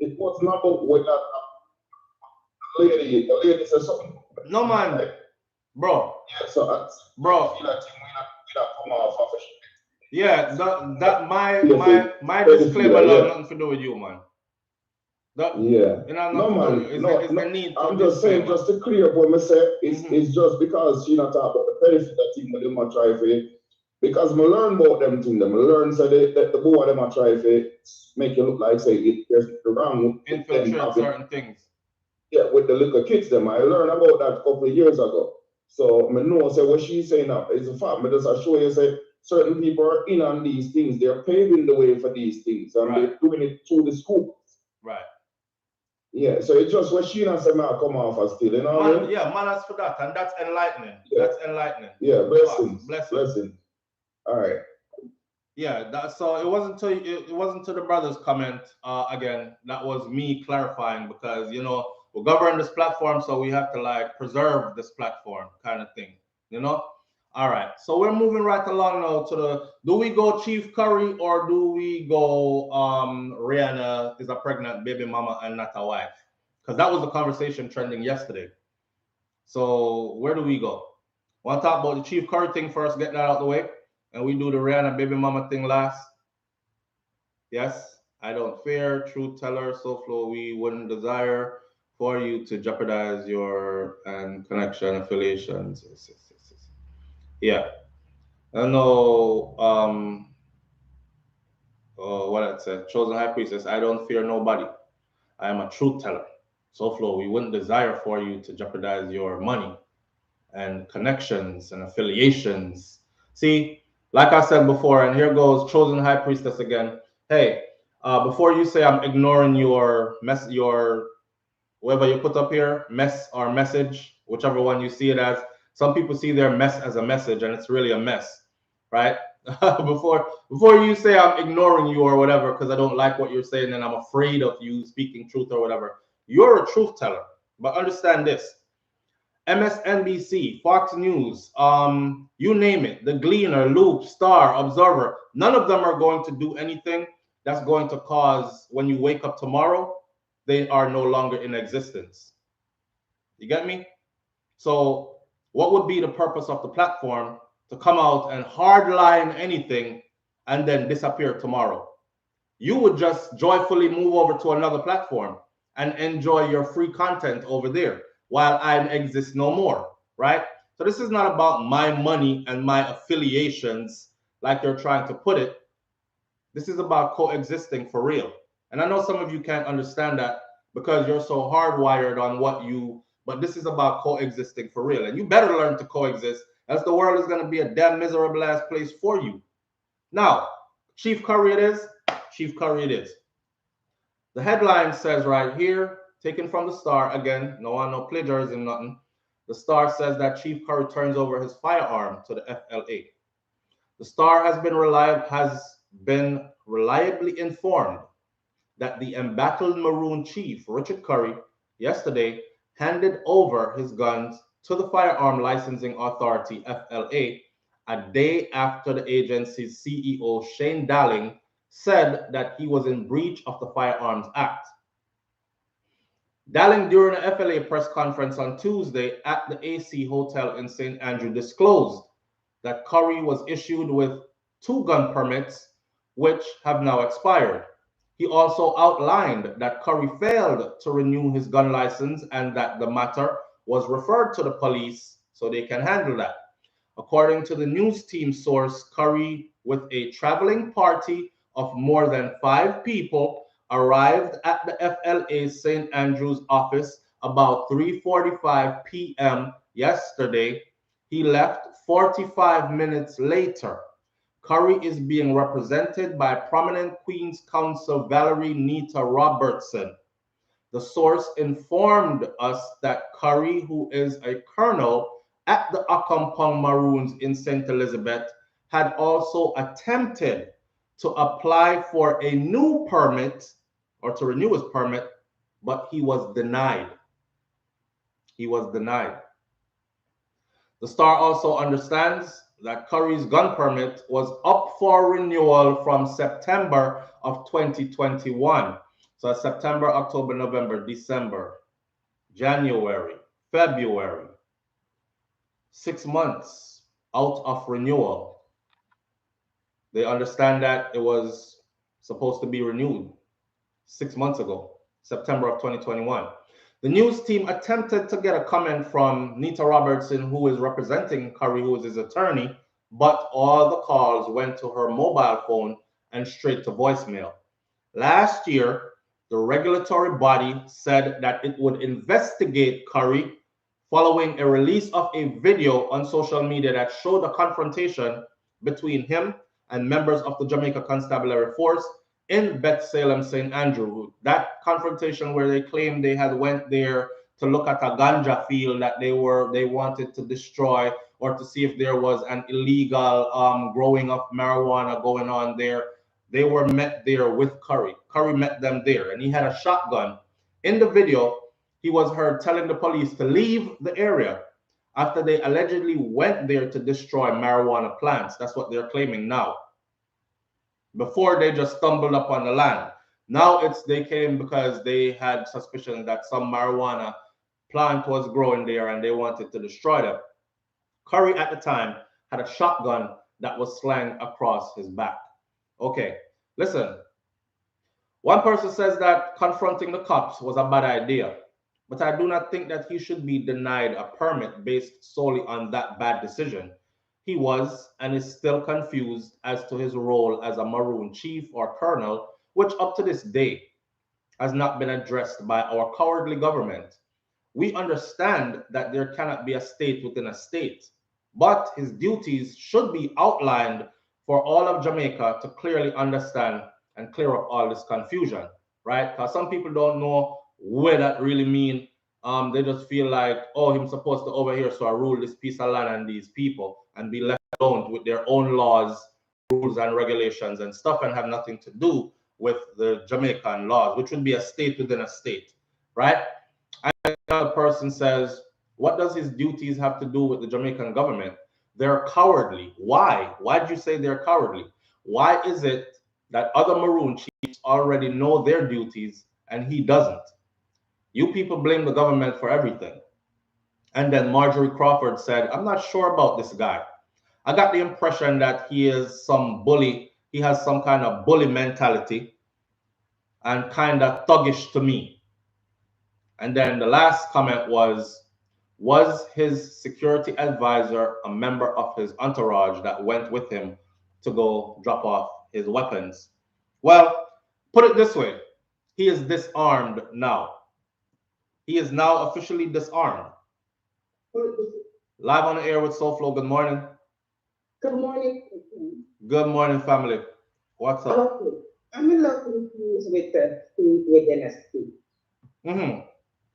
it was not about what that the lady said something. No, man. Bro. Yeah, so bro. I feel like we not come off of it. Yeah, my disclaimer has nothing to do with you, man. Yeah. No, man. I'm just saying, just to clear up what I say, it's just because she not talk about the benefit that thing when they try for it. Because I learn about them things. I learn so that the boy them try for make you look like say there's wrong infiltrate certain things. Yeah, with the little kids them. I learned about that a couple of years ago. So I know say what she's saying now is a fact. But just I show you say certain people are in on these things. They're paving the way for these things, and they're doing it through the schools. Right. Yeah, so it's just what she and said now come off as still, you know what I mean? Yeah, manners for that, and that's enlightening. Yeah. That's enlightening. Yeah, blessings. Blessings. All right. Yeah, so it wasn't to the brother's comment again. That was me clarifying because we govern this platform, so we have to like preserve this platform kind of thing, All right, so we're moving right along now to do we go Chief Currie or do we go Rhianna is a pregnant baby mama and not a wife? Because that was the conversation trending yesterday. So where do we go? Want to talk about the Chief Currie thing first, get that out of the way, and we do the Rhianna baby mama thing last. Yes, I don't fear, truth teller, SouFLo, we wouldn't desire for you to jeopardize your connection affiliations. Yeah. I know what I said. Chosen high priestess, I don't fear nobody. I am a truth teller. SouFLo, we wouldn't desire for you to jeopardize your money and connections and affiliations. See, like I said before, and here goes chosen high priestess again. Hey, before you say I'm ignoring your whatever you put up here, mess or message, whichever one you see it as. Some people see their mess as a message, and it's really a mess, right? before you say I'm ignoring you or whatever because I don't like what you're saying and I'm afraid of you speaking truth or whatever, you're a truth teller. But understand this: MSNBC, Fox News, you name it, The Gleaner, Loop, Star, Observer, none of them are going to do anything that's going to cause when you wake up tomorrow, they are no longer in existence. You get me? So what would be the purpose of the platform to come out and hardline anything and then disappear tomorrow? You would just joyfully move over to another platform and enjoy your free content over there while I exist no more, right? So this is not about my money and my affiliations like you're trying to put it. This is about coexisting for real. And I know some of you can't understand that because you're so hardwired on what you but this is about coexisting for real. And you better learn to coexist, else the world is going to be a damn miserable ass place for you. Now, Chief Currie it is. Chief Currie it is. The headline says right here, taken from the Star, again, no plagiarism, nothing. The Star says that Chief Currie turns over his firearm to the FLA. The Star has been reliably informed that the embattled Maroon chief, Richard Currie, yesterday handed over his guns to the Firearm Licensing Authority, FLA, a day after the agency's CEO, Shane Dalling, said that he was in breach of the Firearms Act. Dalling, during a FLA press conference on Tuesday at the AC Hotel in St. Andrew, disclosed that Currie was issued with 2 gun permits, which have now expired. He also outlined that Currie failed to renew his gun license and that the matter was referred to the police so they can handle that. According to the news team source, Currie, with a traveling party of more than 5 people, arrived at the FLA's St. Andrews office about 3:45 p.m. yesterday. He left 45 minutes later. Currie is being represented by prominent Queen's Counsel Valerie Nita Robertson. The source informed us that Currie, who is a colonel at the Accompong Maroons in St. Elizabeth, had also attempted to apply for a new permit or to renew his permit, but he was denied. He was denied. The Star also understands that Currie's gun permit was up for renewal from September of 2021. So September, October, November, December, January, February, 6 months out of renewal. They understand that it was supposed to be renewed 6 months ago, September of 2021. The news team attempted to get a comment from Nita Robertson, who is representing Currie, who is his attorney, but all the calls went to her mobile phone and straight to voicemail. Last year, the regulatory body said that it would investigate Currie following a release of a video on social media that showed a confrontation between him and members of the Jamaica Constabulary Force in Beth Salem, St. Andrew. That confrontation where they claimed they had went there to look at a ganja field that they wanted to destroy, or to see if there was an illegal growing of marijuana going on there. They were met there with Currie. Currie met them there, and he had a shotgun. In the video, he was heard telling the police to leave the area after they allegedly went there to destroy marijuana plants. That's what they're claiming now. Before, they just stumbled upon the land. Now they came because they had suspicion that some marijuana plant was growing there and they wanted to destroy them. Currie at the time had a shotgun that was slung across his back. Okay, listen. One person says that confronting the cops was a bad idea, but I do not think that he should be denied a permit based solely on that bad decision. He was and is still confused as to his role as a Maroon chief or colonel, which up to this day has not been addressed by our cowardly government. We understand that there cannot be a state within a state, but his duties should be outlined for all of Jamaica to clearly understand and clear up all this confusion, right? Because some people don't know what that really means. They just feel like, oh, him supposed to over here, so I rule this piece of land and these people, and be left alone with their own laws, rules, and regulations and stuff, and have nothing to do with the Jamaican laws, which would be a state within a state, right? And another person says, what does his duties have to do with the Jamaican government? They're cowardly. Why? Why did you say they're cowardly? Why is it that other Maroon chiefs already know their duties and he doesn't? You people blame the government for everything. And then Marjorie Crawford said, I'm not sure about this guy. I got the impression that he is some bully. He has some kind of bully mentality and kind of thuggish to me. And then the last comment was his security advisor a member of his entourage that went with him to go drop off his weapons? Well, put it this way, he is disarmed now. He is now officially disarmed. Live on the air with SouFLo. Good morning. Good morning. Good morning, family. What's up? Okay. I'm a little confused with the state within a state.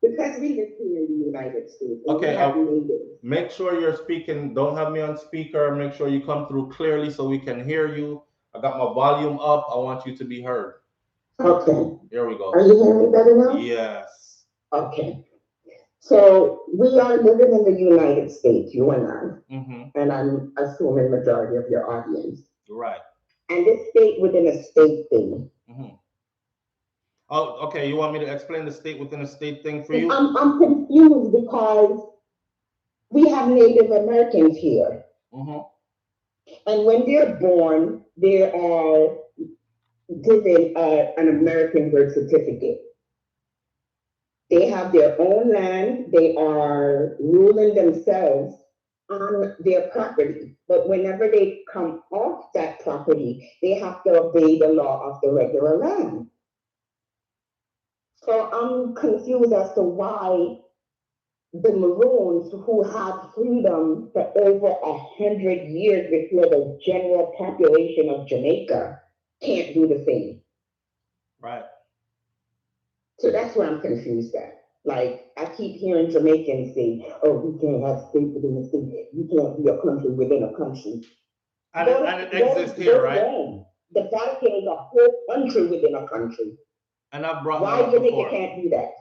Because we live here in the United States. Okay, make sure you're speaking. Don't have me on speaker. Make sure you come through clearly so we can hear you. I got my volume up. I want you to be heard. Okay. Here we go. Are you hearing me better now? Yes. Okay. So we are living in the United States, you and I, and I'm assuming majority of your audience. Right. And this state within a state thing. Oh, okay. You want me to explain the state within a state thing for you? I'm confused because we have Native Americans here. And when they're born, they are given an American birth certificate. They have their own land. They are ruling themselves on their property. But whenever they come off that property, they have to obey the law of the regular land. So I'm confused as to why the Maroons, who had freedom for over 100 years before the general population of Jamaica, can't do the same. Right. So that's where I'm confused at. Like, I keep hearing Jamaicans say, oh, we can't have state within a state. You can't be a country within a country. And it exists here, right? The Vatican is a whole country within a country. And I've brought Why that up Jamaica before. Can't do that?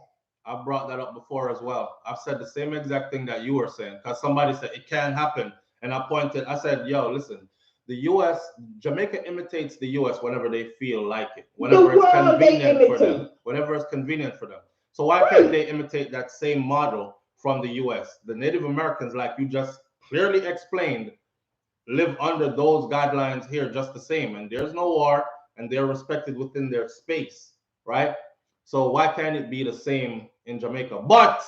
I've brought that up before as well. I've said the same exact thing that you were saying, because somebody said it can't happen. And I said, yo, listen, the US, Jamaica imitates the US whenever they feel like it, whenever it's convenient for them, whenever it's convenient for them. So why can't they imitate that same model from the US? The Native Americans, like you just clearly explained, live under those guidelines here just the same. And there's no war, and they're respected within their space, right? So why can't it be the same in Jamaica? But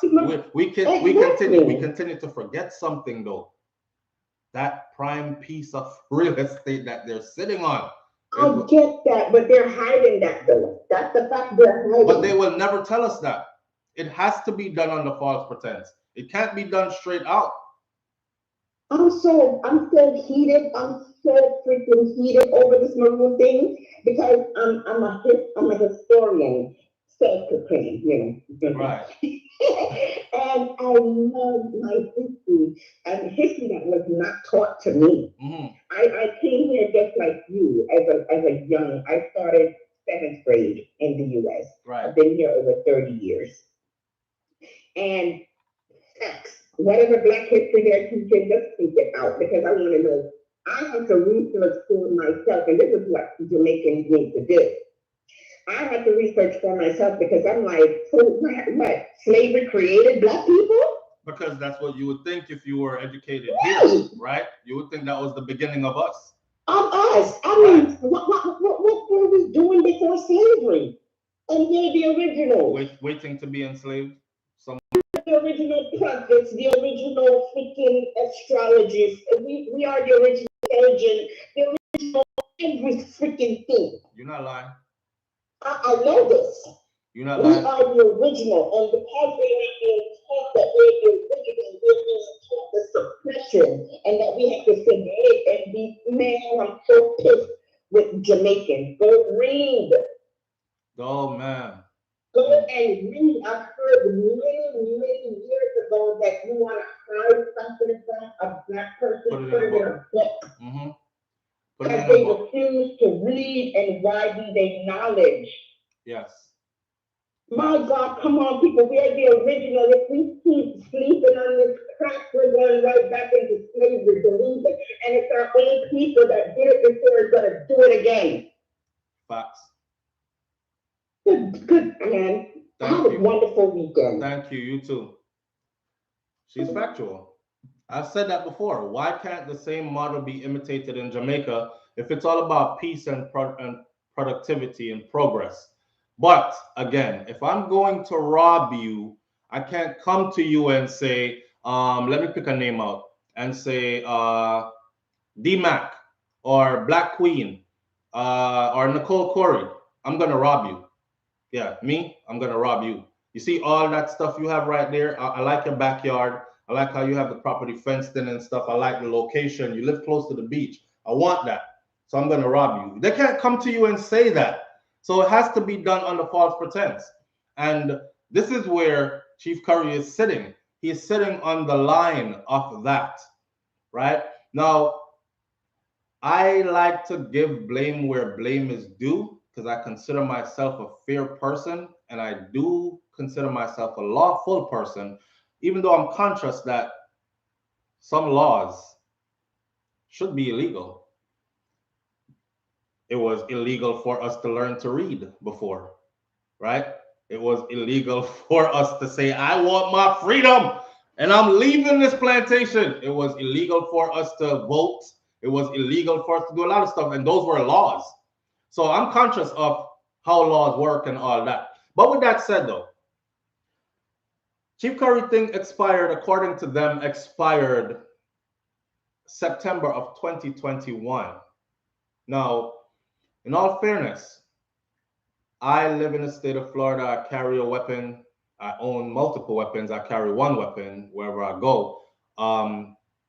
we continue to forget something though. That prime piece of real estate that they're sitting on. I get that, but they're hiding that though. That's the fact, they're hiding. But they will never tell us that. It has to be done under false pretense. It can't be done straight out. I'm so heated. I'm so freaking heated over this Maroon thing because I'm a historian, self-proclaimed, you know. Right. And I love my history and history that was not taught to me. I came here just like you as a young. I started 7th grade in the U.S. Right. I've been here over 30 years, and facts. Whatever Black history they're teaching, just speak it out because I want to know. I have to research for myself, and this is what Jamaicans need to do. I had to research for myself because I'm like, so what? Slavery created Black people? Because that's what you would think if you were educated here, right? You would think that was the beginning of us. Of us. I mean, what were we doing before slavery? And we're the original. Waiting to be enslaved. The original prophets, the original freaking astrologists. We are the original surgeon, the original every freaking thing. You're not lying. I know this. You're not lying. We are the original, and because we're not being taught that we're the original, we're being taught the suppression, and that we have to submit and be, man, I'm so pissed with Jamaicans. Go read. Oh, man. Go and read. I've heard many years ago that you want to hide something from a Black person, put it in a book. Because they refuse to read and widen their knowledge. Yes. My God, come on, people. We are the original. If we keep sleeping on this crack, we're going right back into slavery, believe it. And it's our own people that did it before is going to do it again. Facts. Good, man. Have a wonderful weekend. Thank you. You too. She's factual. I've said that before. Why can't the same model be imitated in Jamaica if it's all about peace and productivity and progress? But again, if I'm going to rob you, I can't come to you and say, let me pick a name out and say D-Mac or Black Queen or Nicole Currie. I'm going to rob you. Yeah, me, I'm going to rob you. You see all that stuff you have right there? I like your backyard. I like how you have the property fenced in and stuff. I like the location. You live close to the beach. I want that. So I'm going to rob you. They can't come to you and say that. So it has to be done under false pretense. And this is where Chief Currie is sitting. He is sitting on the line of that, right? Now, I like to give blame where blame is due because I consider myself a fair person and I do consider myself a lawful person, even though I'm conscious that some laws should be illegal. It was illegal for us to learn to read before, right? It was illegal for us to say, I want my freedom and I'm leaving this plantation. It was illegal for us to vote. It was illegal for us to do a lot of stuff, and those were laws. So I'm conscious of how laws work and all that. But with that said, though, Chief Currie thing expired, according to them, expired September of 2021. Now, in all fairness, I live in the state of Florida. I carry a weapon. I own multiple weapons. I carry one weapon wherever I go.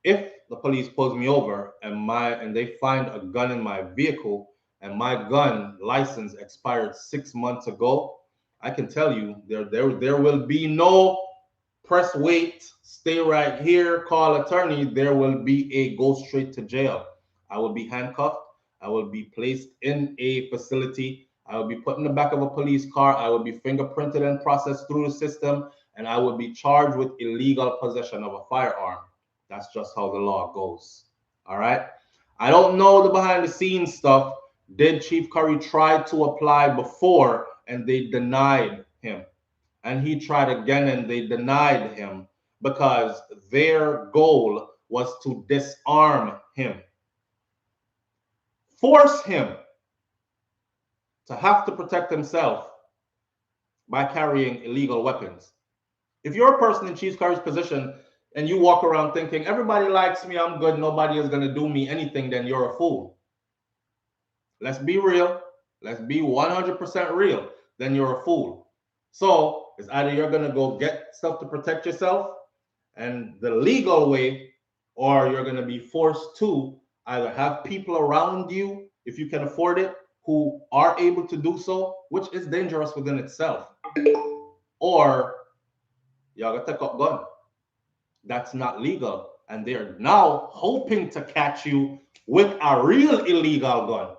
If the police pulls me over and they find a gun in my vehicle and my gun license expired 6 months ago, I can tell you there will be no press wait, stay right here, call attorney. There will be a go straight to jail. I will be handcuffed. I will be placed in a facility. I will be put in the back of a police car. I will be fingerprinted and processed through the system, and I will be charged with illegal possession of a firearm. That's just how the law goes. All right. I don't know the behind the scenes stuff. Did Chief Currie try to apply before and they denied him? And he tried again and they denied him because their goal was to disarm him, force him to have to protect himself by carrying illegal weapons. If you're a person in Chief Currie's position and you walk around thinking, everybody likes me, I'm good, nobody is going to do me anything, then you're a fool. Let's be real. Let's be 100% real. Then you're a fool. So it's either you're going to go get stuff to protect yourself and the legal way, or you're going to be forced to either have people around you, if you can afford it, who are able to do so, which is dangerous within itself, or you're going to take up gun. That's not legal. And they're now hoping to catch you with a real illegal gun.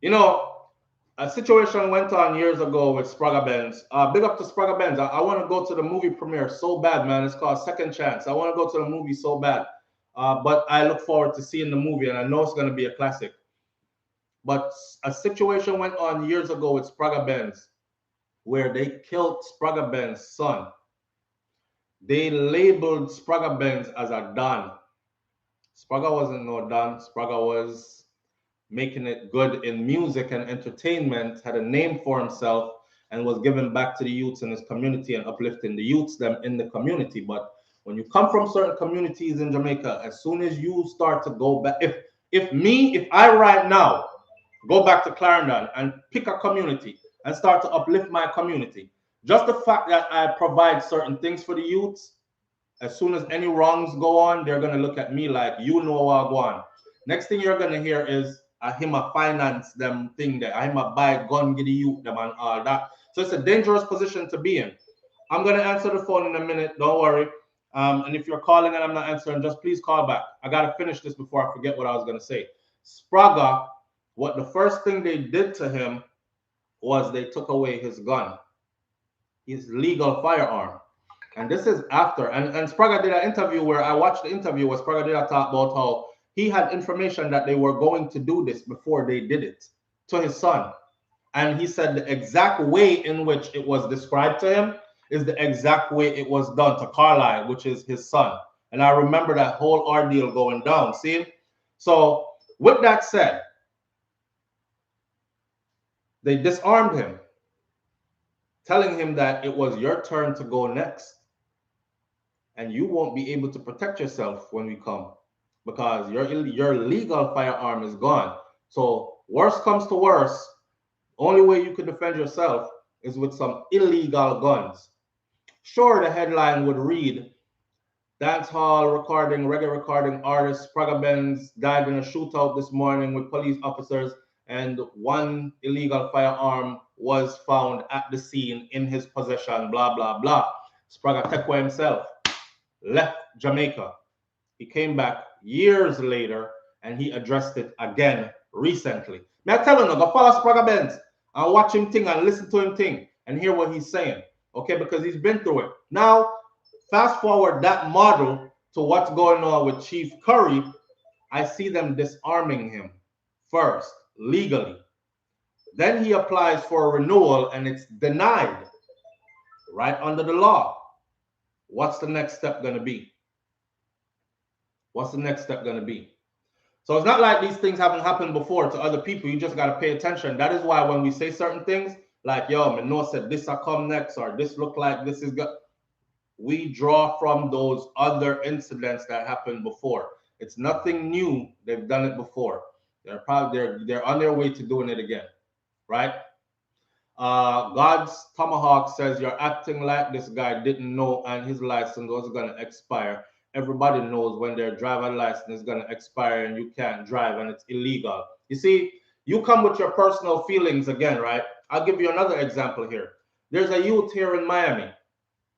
You know, a situation went on years ago with Sprague Benz. Big up to Sprague Benz. I want to go to the movie premiere so bad, man. It's called Second Chance. I want to go to the movie so bad. But I look forward to seeing the movie, and I know it's going to be a classic. But a situation went on years ago with Sprague Benz where they killed Sprague Benz's son. They labeled Sprague Benz as a Don. Sprague wasn't no Don. Sprague was making it good in music and entertainment, had a name for himself, and was giving back to the youths in his community and uplifting the youths them in the community. But when you come from certain communities in Jamaica, as soon as you start to go back, if I right now go back to Clarendon and pick a community and start to uplift my community, just the fact that I provide certain things for the youths, as soon as any wrongs go on, they're going to look at me like, you know what I want. Next thing you're going to hear is, I him a finance them thing there. I him a buy gun, get the youth them and all that. So it's a dangerous position to be in. I'm going to answer the phone in a minute. Don't worry. And if you're calling and I'm not answering, just please call back. I got to finish this before I forget what I was going to say. Sprague, what the first thing they did to him was they took away his gun, his legal firearm. And this is after. And Sprague did an interview where I watched the interview where Sprague did a talk about how he had information that they were going to do this before they did it to his son. And he said the exact way in which it was described to him is the exact way it was done to Carlisle, which is his son. And I remember that whole ordeal going down. See? So with that said, they disarmed him, telling him that it was your turn to go next. And you won't be able to protect yourself when we come, because your legal firearm is gone. So worst comes to worst, only way you could defend yourself is with some illegal guns. Sure, the headline would read, dance hall recording, reggae recording artist Spraga Benz died in a shootout this morning with police officers, and one illegal firearm was found at the scene in his possession, blah, blah, blah. Spraga Tekwa himself left Jamaica. He came back years later and he addressed it again recently. May I tell you, go follow Spraga Benz and watch him thing and listen to him thing and hear what he's saying. Okay, because he's been through it. Now, fast forward that model to what's going on with Chief Currie. I see them disarming him first, legally. Then he applies for a renewal and it's denied right under the law. What's the next step going to be? What's the next step going to be? So it's not like these things haven't happened before to other people. You just got to pay attention. That is why when we say certain things, like, yo, Mano said this will come next, or this look like this is good, we draw from those other incidents that happened before. It's nothing new. They've done it before. They're on their way to doing it again, right? God's Tomahawk says you're acting like this guy didn't know and his license was going to expire. Everybody knows when their driver license is going to expire and you can't drive and it's illegal. You see, you come with your personal feelings again, right? I'll give you another example here. There's a youth here in Miami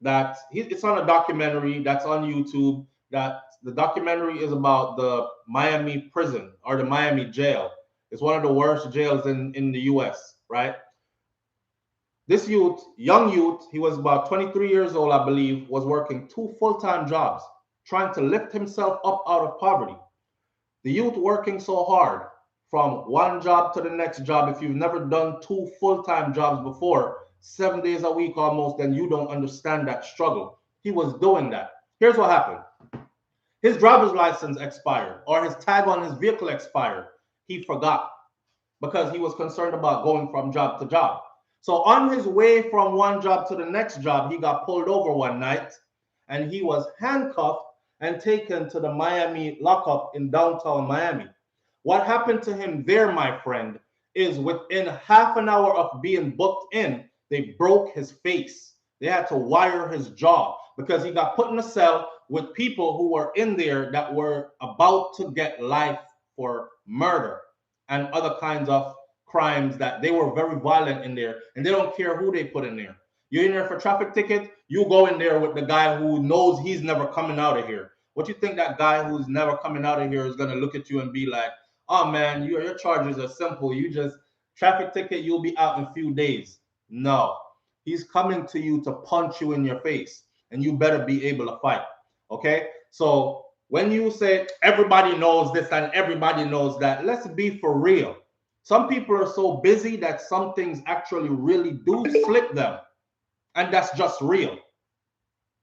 that it's on a documentary that's on YouTube. That the documentary is about the Miami prison or the Miami jail. It's one of the worst jails in the US, right? This youth, young youth, he was about 23 years old, I believe, was working 2 full-time jobs, trying to lift himself up out of poverty. The youth working so hard from one job to the next job. If you've never done 2 full-time jobs before, 7 days a week almost, then you don't understand that struggle. He was doing that. Here's what happened. His driver's license expired, or his tag on his vehicle expired. He forgot because he was concerned about going from job to job. So on his way from one job to the next job, he got pulled over one night and he was handcuffed and taken to the Miami lockup in downtown Miami. What happened to him there, my friend, is within half an hour of being booked in, they broke his face. They had to wire his jaw because he got put in a cell with people who were in there that were about to get life for murder and other kinds of crimes, that they were very violent in there and they don't care who they put in there. You're in there for traffic ticket, you go in there with the guy who knows he's never coming out of here. What you think that guy who's never coming out of here is going to look at you and be like, oh man, your charges are simple. You just traffic ticket, you'll be out in a few days. No, he's coming to you to punch you in your face and you better be able to fight. Okay. So when you say everybody knows this and everybody knows that, let's be for real. Some people are so busy that some things actually really do slip them. And that's just real.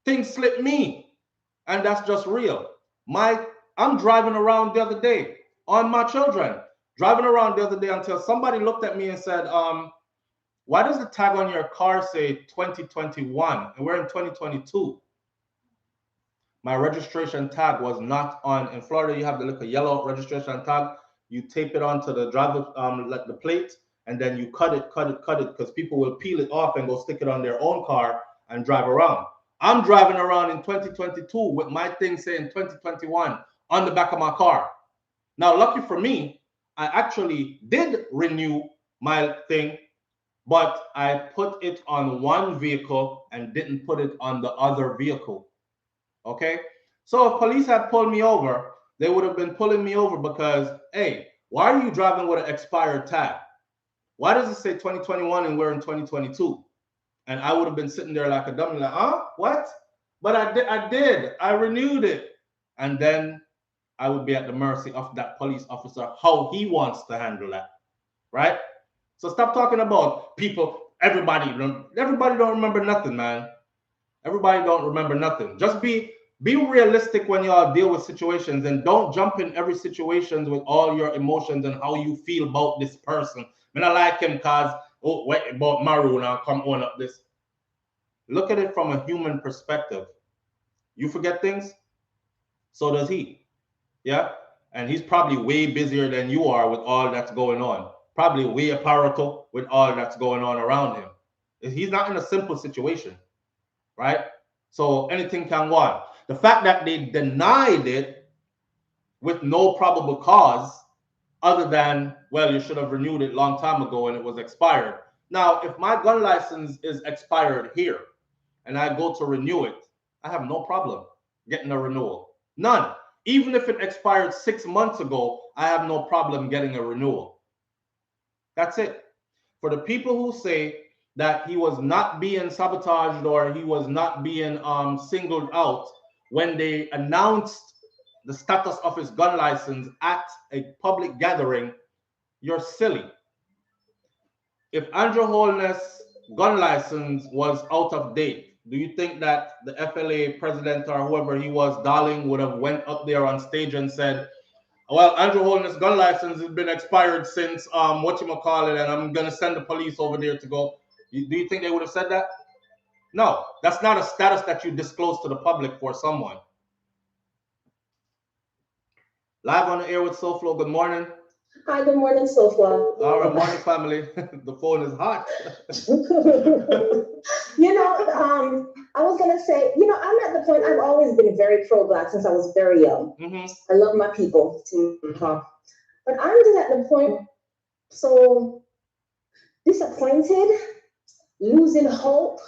Things slip me. And that's just real. I'm driving around the other day on my children. Driving around the other day until somebody looked at me and said, why does the tag on your car say 2021? And we're in 2022. My registration tag was not on. In Florida, you have the little yellow registration tag. You tape it onto the driver, like the plate, and then you cut it, because people will peel it off and go stick it on their own car and drive around. I'm driving around in 2022 with my thing saying 2021 on the back of my car. Now, lucky for me, I actually did renew my thing, but I put it on one vehicle and didn't put it on the other vehicle. Okay? So if police had pulled me over, they would have been pulling me over because, hey, why are you driving with an expired tag? Why does it say 2021 and we're in 2022? And I would have been sitting there like a dummy, like, what? But I did. I renewed it. And then I would be at the mercy of that police officer, how he wants to handle that, right? So stop talking about people. Everybody don't remember nothing, man. Everybody don't remember nothing. Just be realistic when y'all deal with situations, and don't jump in every situation with all your emotions and how you feel about this person. I like him because, oh, wait about Maru now, come on up this. Look at it from a human perspective. You forget things, so does he. Yeah? And he's probably way busier than you are with all that's going on. Probably way aparato with all that's going on around him. He's not in a simple situation, right? So anything can go on. The fact that they denied it with no probable cause, other than, well, you should have renewed it long time ago and it was expired. Now, if my gun license is expired here and I go to renew it, I have no problem getting a renewal. None. Even if it expired 6 months ago, I have no problem getting a renewal. That's it. For the people who say that he was not being sabotaged or he was not being singled out when they announced the status of his gun license at a public gathering, you're silly. If Andrew Holness' gun license was out of date, do you think that the FLA president or whoever he was, Darling, would have went up there on stage and said, well, Andrew Holness' gun license has been expired since whatchamacallit, and I'm going to send the police over there to go. Do you think they would have said that? No, that's not a status that you disclose to the public for someone. Live on the air with SouFLo. Good morning. Hi, good morning, SouFLo. All right, morning, family. The phone is hot. I was going to say, I'm at the point, I've always been very pro-Black since I was very young. I love my people. But I'm just at the point, so disappointed, losing hope.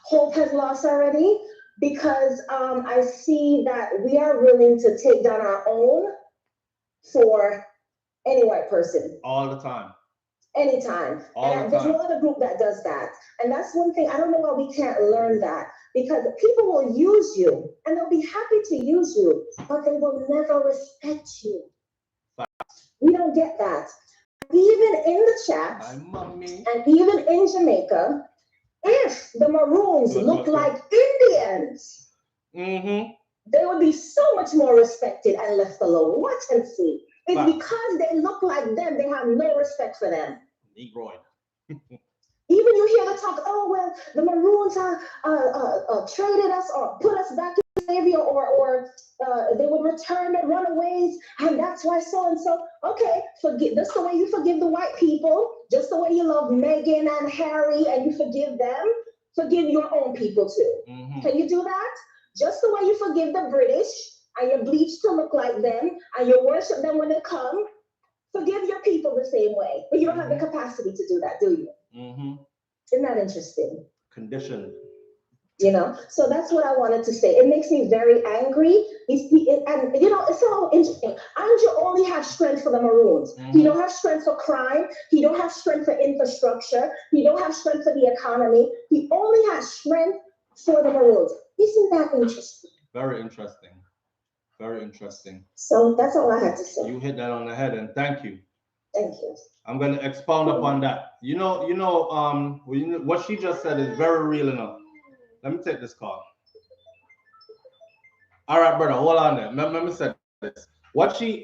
Hope has lost already because I see that we are willing to take down our own for any white person. All the time. Anytime. There's no other group that does that. And that's one thing, I don't know why we can't learn that. Because people will use you and they'll be happy to use you, but they will never respect you. We don't get that. Even in the chat, and even in Jamaica, if the Maroons look like Indians, they would be so much more respected and left alone. Watch and see. It's because they look like them, they have no respect for them. Negroid. Even you hear the talk, oh, well, the Maroons traded us or put us back in slavery, or they would return the runaways, and that's why so-and-so. Okay, forgive. That's the way you forgive the white people, just the way you love Meghan and Harry, and you forgive them. Forgive your own people, too. Can you do that? Just the way you forgive the British, and you bleach to look like them, and you worship them when they come, forgive your people the same way. But you don't have the capacity to do that, do you? Isn't that interesting? Conditioned. So that's what I wanted to say. It makes me very angry. And it's so interesting. Andrew only has strength for the Maroons. He don't have strength for crime. He don't have strength for infrastructure. He don't have strength for the economy. He only has strength for the Maroons. Isn't that interesting? Very interesting. Very interesting. So that's all I had to say. You hit that on the head, and thank you. Thank you. I'm going to expound upon that. What she just said is very real enough. Let me take this call. All right, brother, hold on there. Let me say this. What she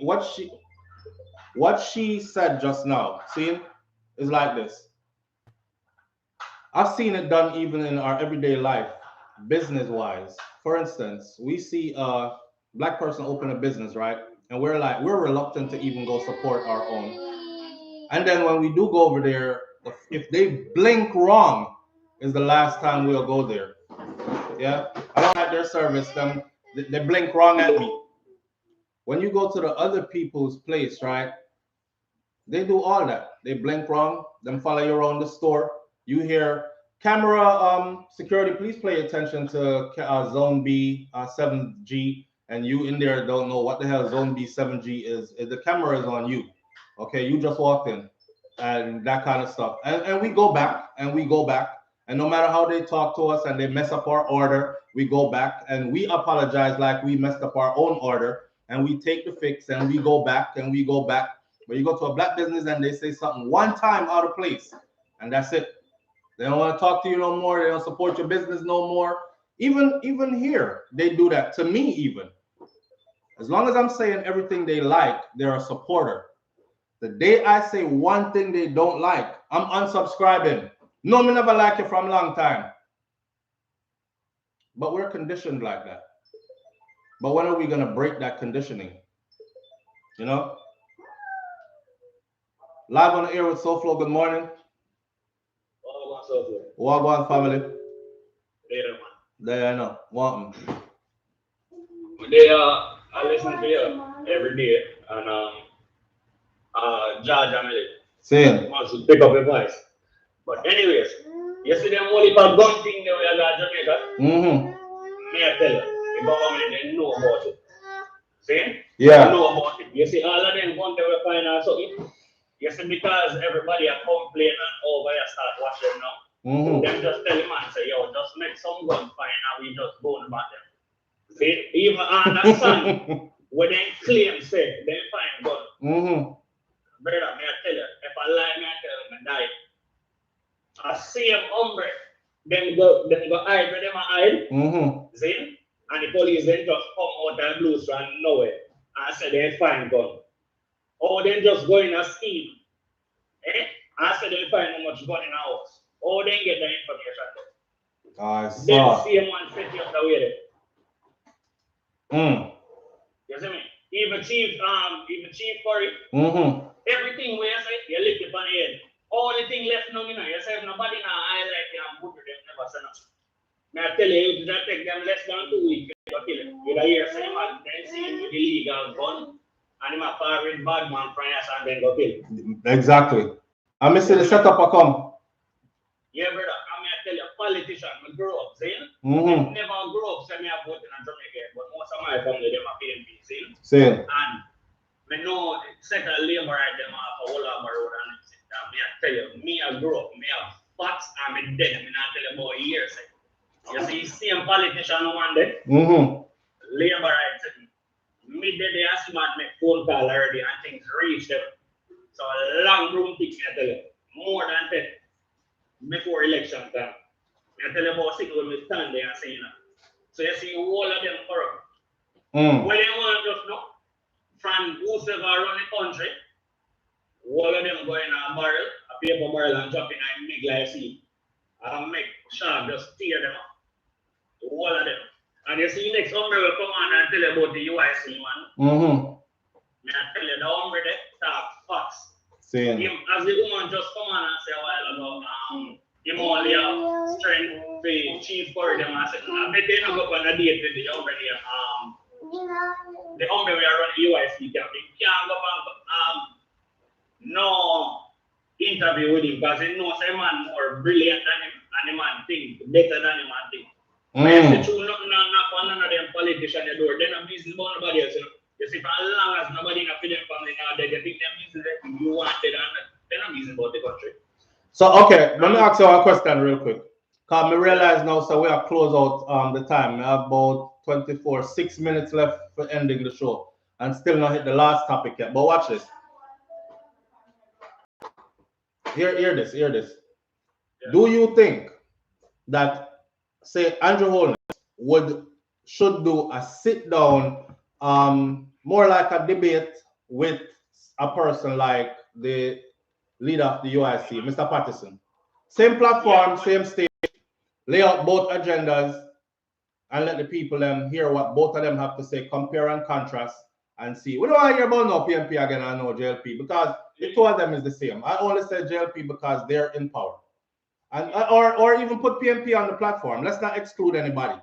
said just now, see, is like this. I've seen it done even in our everyday life, business-wise. For instance, we see a Black person open a business, right? And we're reluctant to even go support our own. And then when we do go over there, if they blink wrong, is the last time we'll go there. Yeah, I don't like their service. They blink wrong at me. When you go to the other people's place, right? They do all that. They blink wrong. Them follow you around the store. You hear camera security. Please pay attention to Zone B 7G. And you in there don't know what the hell Zone B 7G is. The camera is on you. Okay, you just walked in, and that kind of stuff. And we go back, and we go back. And no matter how they talk to us and they mess up our order, we go back and we apologize like we messed up our own order, and we take the fix and we go back and we go back. But you go to a Black business and they say something one time out of place, and that's it. They don't want to talk to you no more. They don't support your business no more. Even here, they do that to me even. As long as I'm saying everything they like, they're a supporter. The day I say one thing they don't like, I'm unsubscribing. No, me never like you from a long time. But we're conditioned like that. But when are we going to break that conditioning? Live on the air with SouFLo, good morning. SouFLo. What go on, family? There, man. There, no. What? They I listen to you every day, and George Amelie. Same. Wants to pick up your voice. But anyways, you see them only for gun thing that we are got Jamaica. Me I tell you, the government they know about it. See? Yeah. They know about it. You see all of them gun they will find out something. You see, because everybody are complaining and over here start watching now. Them just tell him and say, yo, just make some gun fine and we just go about them. See, even on that song, where they claim say they find gun. Brother, may I tell you, if I lie, may I tell you, I die. I see them hombre, them go hide where them hide. See? And the police then just come out and blue from nowhere and say they find gun. Or then just go in a scheme. I said they find how much gun in our house. Or then get the information. Then see him and set you up the way there. You see me? Even Chief Currie, everything where you say, you lift it on the head. Only thing left now, you know, you say if nobody now highlight you and put them never say nothing. May I tell you, it will take them less than 2 weeks to kill him. You hear say man, then see him with the legal gun. And him a parade bad man from us and then go kill. Exactly. I miss the setup I come. Yeah, brother. I mean, I tell you, politician, I grew up, see? I never grew up, say me a vote in Jamaica, but most of my family, them are PNP, see? Same. And I know set a labor right them off a whole lot of road and me I tell you, me I grew up, me have facts and me dead, me not tell you about years. You see, same politician one day, labor right me did the asthma make phone call already and things reach them. So a long room things I tell you. More than 10 before election time. I tell you about six when we stand there and say, you know. So you see all of them corrupt. When they want to just know from whosoever run the country, all of them go in a barrel, a paper barrel and drop in a big like sea. And make sharp just tear them up. All of them. And you see next hombre will come on and tell you about the UIC man. Me I tell you the hombre there talk facts. Him as the woman just come on and say a while ago, him only have strength for Chief Currie them and say, I bet they not go on a date with the hombre there. The hombre we are running UIC camp. He can't go on no interview with him because he knows a man more brilliant than him and the man think better than him and think. But if the truth not one of them politicians at the door, they're not business about nobody else. You see, for as long as nobody in a family now, they think they're business you wanted and they're not business about the country. So okay, let me ask you a question real quick. Because I realize now, so we are close out the time. We have about 6 minutes left for ending the show. And still not hit the last topic yet. But watch this. Hear this. Yeah. Do you think that say Andrew Holness should do a sit down, more like a debate with a person like the leader of the UIC, Mr. Patterson? Same platform, same stage, lay out both agendas and let the people hear what both of them have to say, compare and contrast, and see. We don't want to hear about no PNP again and no JLP because the two of them is the same. I only say JLP because they're in power. And or even put PNP on the platform. Let's not exclude anybody.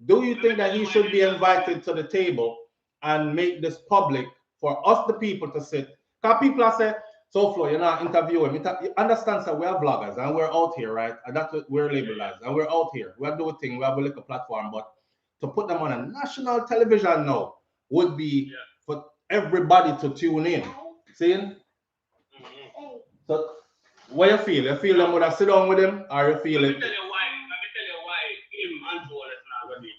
Do you think that he should be invited to the table and make this public for us, the people, to sit? Because people are saying, SouFLo, you're not interviewing. You understand, sir, we are bloggers and we're out here, right? And that's what we're labeled as. And we're out here. We're doing things. We have a little platform. But to put them on a national television now would be for everybody to tune in. See? So, what you feel? You feel them would have sit down with him, or you feel it? Let me tell you why him and Joel is not going to be.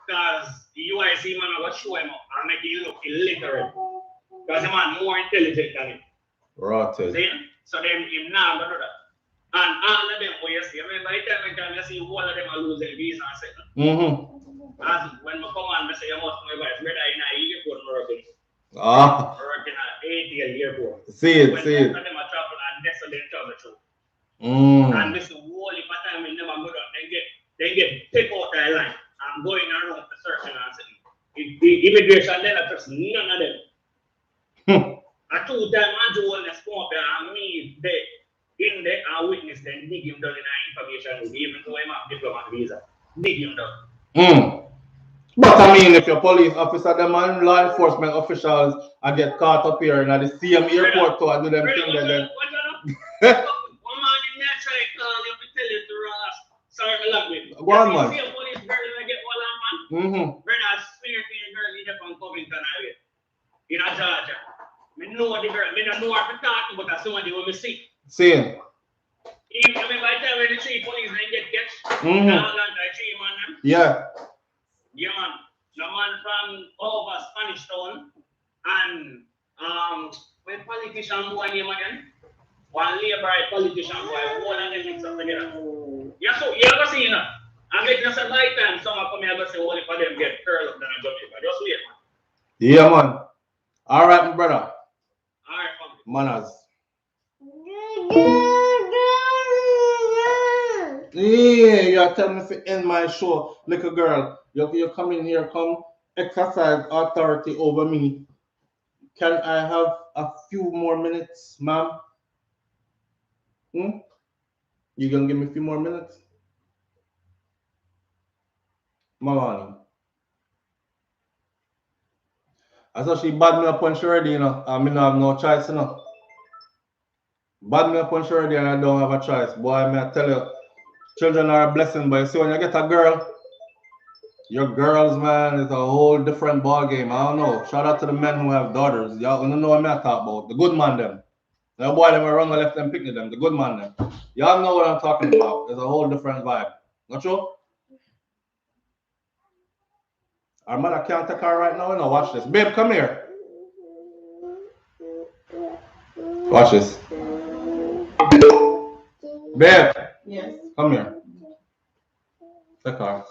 Because the UIC man will show him up and make him look illiterate. Because the man more intelligent than him. Rotten. See? So then him now going to do that. And all of them, what you see, I mean, by the time you see all of them are losing visa and second. As when we come on, I say, you must know about whether in a airport working. Working at ATL airport. See it. When them are travel and that's what they travel through. And this whole if a time when them are good, they get picked out the line and going around the searching and saying, immigration then I trust none of them. A 2 time Andrew Holness come up there and me there in there and witness them dig him down in our visa. Big you know. But I mean, if your police officer, them and law enforcement officials, I get caught up here and at the same airport to do them thing then. One man in there try to call you to tell you to sorry, my language. Go on, man. See a police girl and I get one man. Brother, smear to your girl in the Covington highway. In Georgia. I know the girl, I don't know what to talk about, that's somebody when we see. See. Even by the time when you see police and get catch, yeah. Yeah, man. The man from over Spanish Town and when politician boy name again? One labor politician boy, one of them mix up together. Yeah, so you ever see, I get just a night time, some come here and say, only for them get curled up than a Jamaica. Just wait, man. Yeah, man. All right, my brother. All right, family. Manners. Yeah, you're telling me to end my show. Little girl, you come in here, come exercise authority over me. Can I have a few more minutes, ma'am? You gonna give me a few more minutes? Malani. I thought she bad me up on already, I mean, I have no choice, Bad me up on already and I don't have a choice. Boy, I tell you, children are a blessing, but you see, when you get a girl, your girls, man, is a whole different ball game. I don't know. Shout out to the men who have daughters. Y'all don't know what I'm talking about. The good man, them. The boy, them around the left and picking them. The good man, them. Y'all know what I'm talking about. It's a whole different vibe. Not true? Our mother can't take her right now. Watch this. Babe, come here. Watch this. Babe. Yes. Come here. Take her.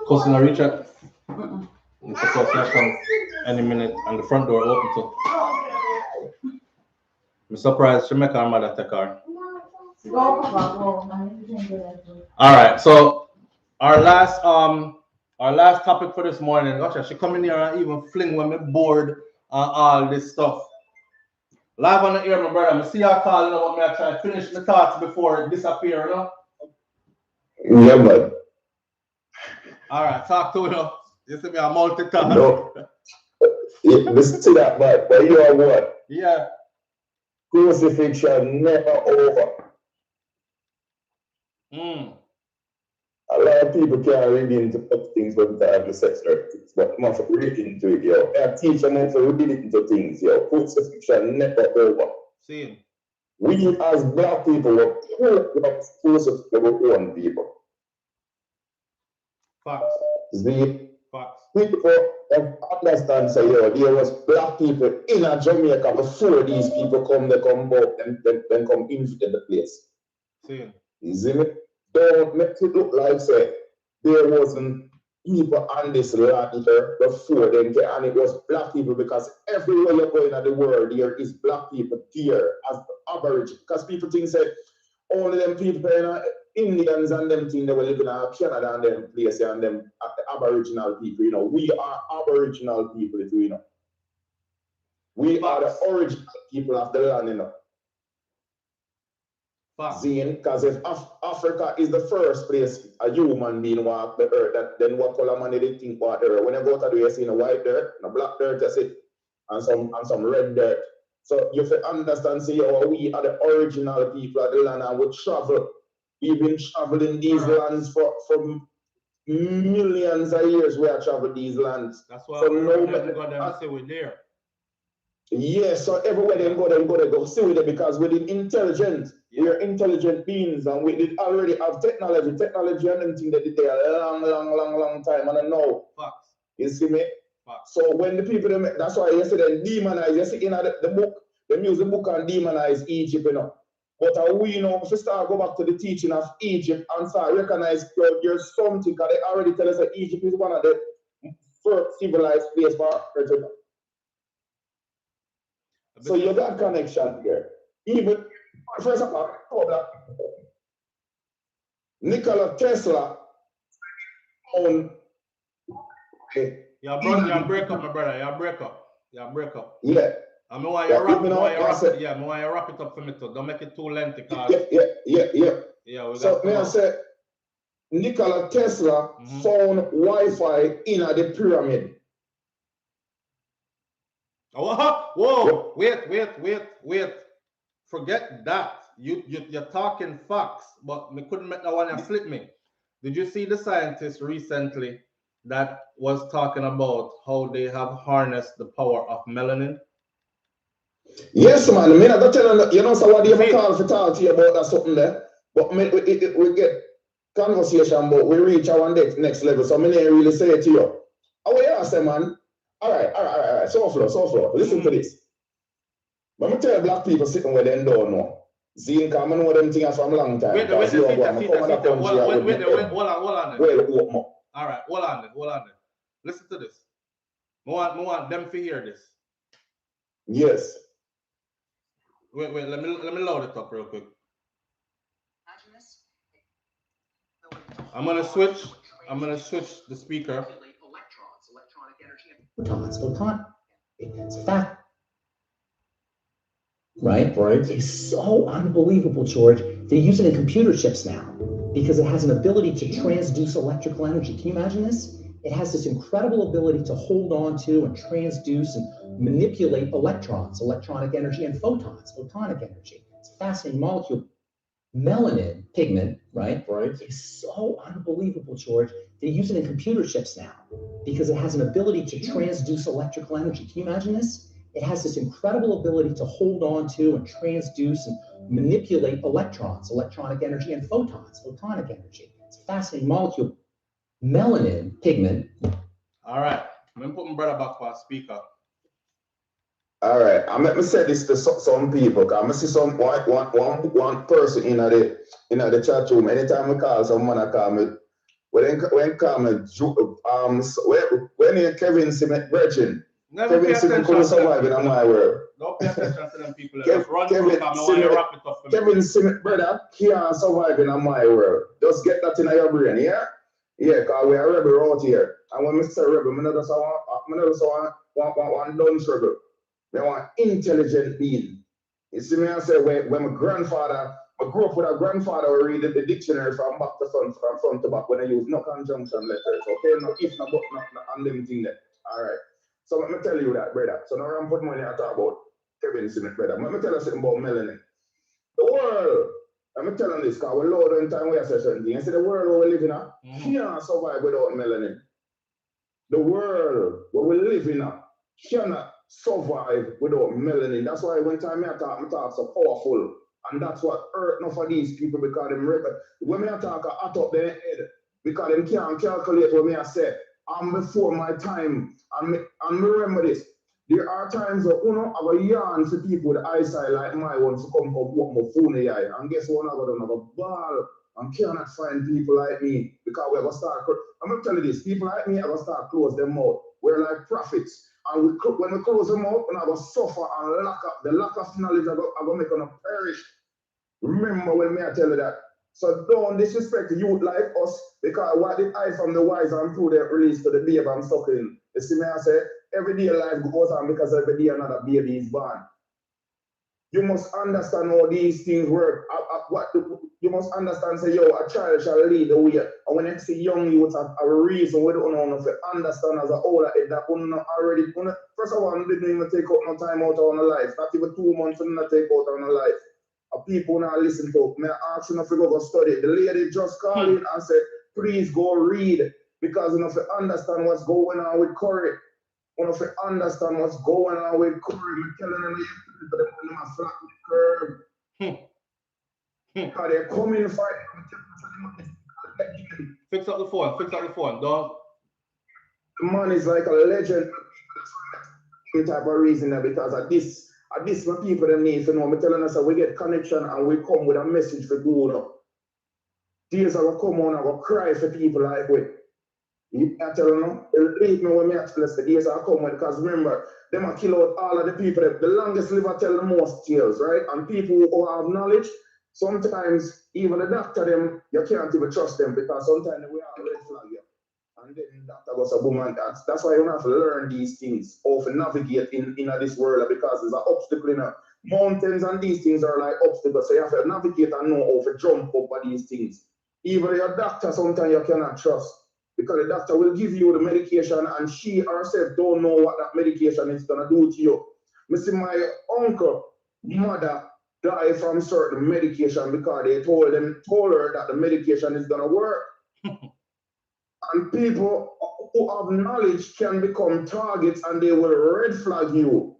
Cousin, reach out. It's supposed to come any minute, and the front door open too. I'm surprised she make her mother take her. All right, so our last topic for this morning. Gotcha. She come in here and even fling when me bored all this stuff. Live on the air, my brother. I see y'all calling about me. I try to finish my thoughts before it disappear, Yeah, man. All right, talk to you. You see me, I'm multitask. No. Listen to that, man. But you know what? Yeah. Crucifixion never over. A lot of people can't read into things when they have the sex things, but you must read into it, yo. I teach them how to read into things, yo. Crucifixion never over. See. We as black people were crucified our own people. Facts. See? Facts. People understand, say, yo, there was black people in Jamaica before these people come, they come out and then come infiltrate the place. See. You see me? Don't make it look like, say, there wasn't people on this land here before them, and it was black people, because everywhere you go in the world, there is black people there as the average. Because people think, say, only them people, Indians and them things that were living in Canada and them place and them Aboriginal people, we are Aboriginal people, We are the original people of the land, Zine, because if Africa is the first place a human being walk the earth, then what color money they think walk the earth? When you go to the you see a white dirt, a black dirt, that's it, and some red dirt. So you have to understand, say, we are the original people of the land, and we travel. We've been traveling these lands for millions of years. We have traveled these lands. That's why we're say we're there. Yeah, so everywhere they go see with it, because we're intelligent. Yeah. We're intelligent beings, and we did already have technology. Technology and them things that did there a long time, and I know. Facts. You see me? Facts. So when the people, that's why yesterday demonize, you see in the book, the music book and demonize Egypt, But we if we start go back to the teaching of Egypt and start recognize there's something, because they already tell us that Egypt is one of the first civilized places for Earth. So you got connection here. Even first of all, Nikola Tesla owned. You break up, my brother. You break up. Yeah. I mean, why you wrap it up for me too. Don't make it too lengthy, cause yeah. Yeah. So may I say, Nikola Tesla found Wi-Fi in the pyramid. Whoa, wait. Forget that. You're talking facts, but me couldn't make that one slip me. Did you see the scientist recently that was talking about how they have harnessed the power of melanin? Yes, man. Me not go tell you, you know, so what do you have a call for talk to you about that something there? But we get conversation, but we reach our next level. So I didn't really say it to you. Oh yeah, I say, man. All right. SouFLo. Listen to this. Let me tell you, black people sitting where they don't know. Zine, come and know them things from a long time. Wait, hold on. All right, hold on then. Listen to this. I want them to hear this. Yes. Wait, let me load it up real quick. I'm gonna switch the speaker. Photons. It's fact. Right? It's so unbelievable, George. They're using it in computer chips now because it has an ability to transduce electrical energy. Can you imagine this? It has this incredible ability to hold on to and transduce and manipulate electrons, electronic energy, and photons, photonic energy. It's a fascinating molecule. Melanin pigment, right? Is so unbelievable, George. They're using it in computer chips now because it has an ability to transduce electrical energy. Can you imagine this? It has this incredible ability to hold on to and transduce and manipulate electrons, electronic energy, and photons, photonic energy. It's a fascinating molecule. Melanin pigment. All right, I'm gonna put my brother back for a speaker. All right, I'm let me say this to some people. Cause I see some one person in the chat room. Anytime I call someone, I call me. When call me, when Kevin Smith Virgin. Kevin Smith couldn't survive in my world. Don't pay attention to them people. Kevin Smith, brother, can't survive in my world. Just get that in your brain, yeah? Yeah, because we are rebel out here. And when I say rebel, I just want lunch rebel. I want intelligent being. You see me, I say, when my grandfather, I grew up with a grandfather who read the dictionary from back to front, from front to back, when I use no conjunction letters, okay? No if, no but, no and them thing there. All right. So let me tell you that, brother. So now I'm putting money I talk about Kevin Smith, brother. Let me tell you something about melanin. The world, let me tell you this, because we're low in time we say certain things. You see the world where we live in, can't survive without melanin. The world where we live in cannot survive without melanin. That's why when time I talk so powerful. And that's what hurt enough of these people because them rebel. When I talk, I top their head because them can't calculate what I say. I'm before my time. And remember this. There are times that I have a yarn for people with eyesight like my one to come up walk my phone in the eye. And guess what? I got another ball. And cannot find people like me because we're going to start. I'm going to tell you this. People like me are going to start close them mouth. We're like prophets. And when we close them out, we're going to suffer and the lack of knowledge are going to make them perish. Remember when I tell you that. So don't disrespect the youth like us because what did I from the wise and through the release to the baby I'm suckling? You see me, I say, every day life goes on because every day another baby is born. You must understand how these things work. You must understand, say, yo, a child shall lead the way. And when you see young youths have a reason we don't know to understand as an older age that already, first of all, didn't even take out no time out of our life. Not even 2 months we didn't take out of our life. People now listen to me. I ask you if you go study. The lady just called in and said, please go read. Because if you understand what's going on with Currie, if you understand what's going on with Currie, I'm telling them yesterday for them to flat the curve. Because they're coming fight. Fix up the phone. Don't. The man is like a legend. That's type of reason there because at this what people them need to know. I'm telling us that we get connection and we come with a message for good. Days I will come on, I will cry for people like we. I tell you, believe me when me tell us the days I come with because remember, they might kill out all of the people. The longest liver tell the most tales, right? And people who have knowledge, sometimes even the doctor them, you can't even trust them because sometimes we are red flag you. And then doctor goes a woman. That's why you have to learn these things, how to navigate in this world because there's an obstacle in mountains and these things are like obstacles. So you have to navigate and know how to jump over these things. Even your doctor, sometimes you cannot trust. Because the doctor will give you the medication and she herself don't know what that medication is going to do to you. I see my uncle, mother die from certain medication because they told her that the medication is going to work. And people who have knowledge can become targets and they will red flag you.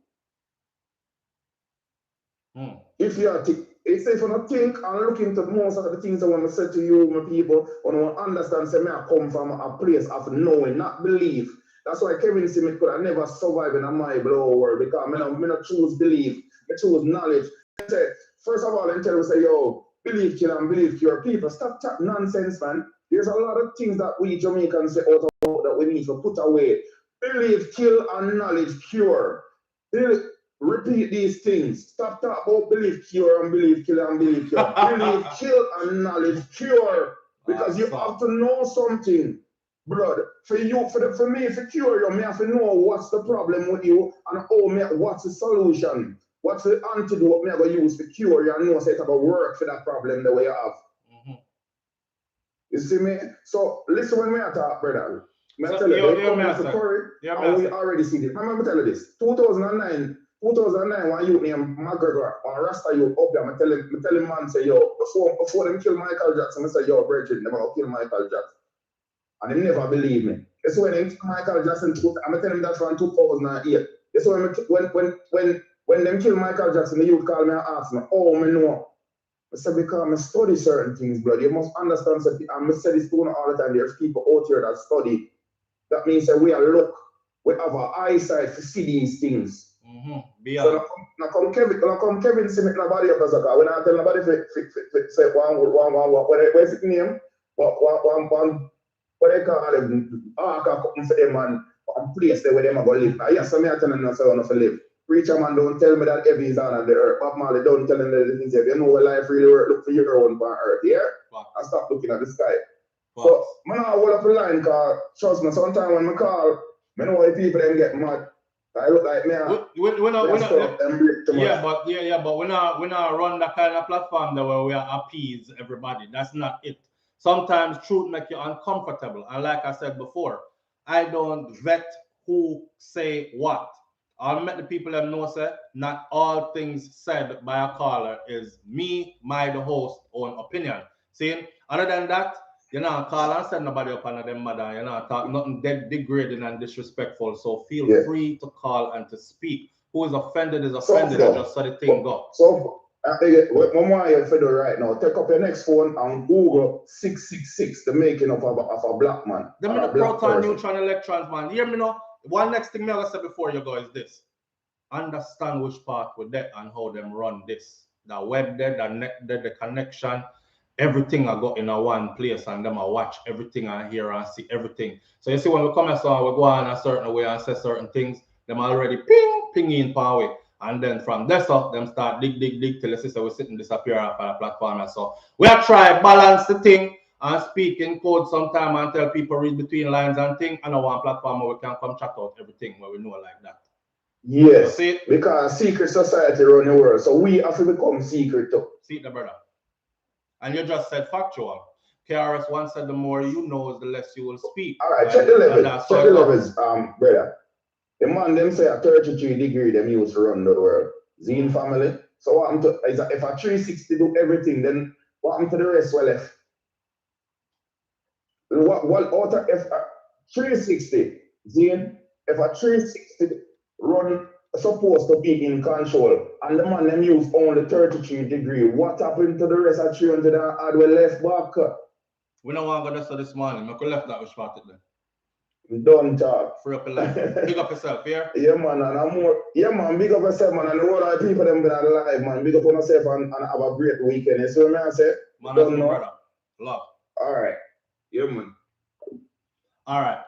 If you are if you don't think and look into most of the things I want to say to you, my people, when I understand, say, I come from a place of knowing, not belief. That's why Kevin said me could have never survive in a my blow world because I don't choose belief, I choose knowledge. I say, first of all, I tell you, say, yo, believe kill and believe cure. People, stop that nonsense, man. There's a lot of things that we Jamaicans say out of that we need to put away. Believe, kill, and knowledge cure. Repeat these things. Stop talking about belief cure and belief kill and belief cure. Belief kill and knowledge cure. Because you have to know something, blood. For you, for me, for cure you, I have to know what's the problem with you and what's the solution. What's the antidote I'm going to use for cure you and know say it's about work for that problem the way you have. You see me? So listen when I talk, brother. I tell you, they come to Currie and we already see this. I'm tell you this. 2009, when you named McGregor or Rasta youth up there, I tell him man say, yo, before them kill Michael Jackson, I say, yo, Bridget, they're gonna kill Michael Jackson. And he never believe me. It's when they kill Michael Jackson, I'm telling him that from 2008. It's when them kill Michael Jackson, the youth call me and ask me, oh, me know. I said, because I study certain things, brother. You must understand, and I say this to all the time, there's people out here that study. That means that we are look, we have our eyesight to see these things. So now come Kevin see me nobody up as a guy. When I tell nobody say where's his name? What they call them? I come for them and place there where them are going to live. Now, yes, so I tell them not to live. Preacher man don't tell me that heavy is on the earth. Bob Marley don't tell them that the things. If you know what life really work, look for your own on earth, yeah? And stop looking at the sky. So, I know I hold up a line because, trust me, sometimes when I call, I know why people them get mad. I look like me. But we're not run that kind of platform that where we appease everybody. That's not it. Sometimes truth make you uncomfortable. And like I said before, I don't vet who say what. I'll make the people that know say not all things said by a caller is me, the host, own opinion. See, other than that, you know, call and send nobody up under them mother, you know, talk nothing degrading and disrespectful. So feel free to call and to speak. Who is offended is offended, and just so the thing go. So what more you do right now, take up your next phone and Google 666, the making of a black man. The minute proton, neutron, electrons, man. Hear me now? One next thing I said before you go is this. Understand which part with that and how them run this. The web there, the net there, the connection. Everything I got in a one place and them I watch everything I hear and see everything. So you see when we come and so we go on a certain way and say certain things, them already ping in power way. And then from there so them start dig till the sister we sit and disappear off of the platform and so we are trying balance the thing and speak in code sometime and tell people read between lines and thing and on one platform where we can come chat out everything where we know like that. Yes, because secret society around the world. So we have to become secret too. See the brother. And you just said factual. KRS once said the more you know is the less you will speak. All right, check the levels. Check the levels, brother. The man them say a 33 degree them used to run the world. Zine family. So what happened to if a 360 do everything, then what happened to the rest well left? What out of if a 360 Zine, if a 360 run supposed to be in control and the man them use only 33 degree, what happened to the rest of 300 and add well left back? We don't want to go this morning. I could left that we spotted then. Don't talk. Free up your life. Big up yourself, yeah? Yeah, man, and I'm more. Yeah, man, big up yourself, man, and the whole of the people them been alive, man. Big up on yourself and have a great weekend. You see what I say? Man, that's my brother. Love. All right. Yeah, man. All right.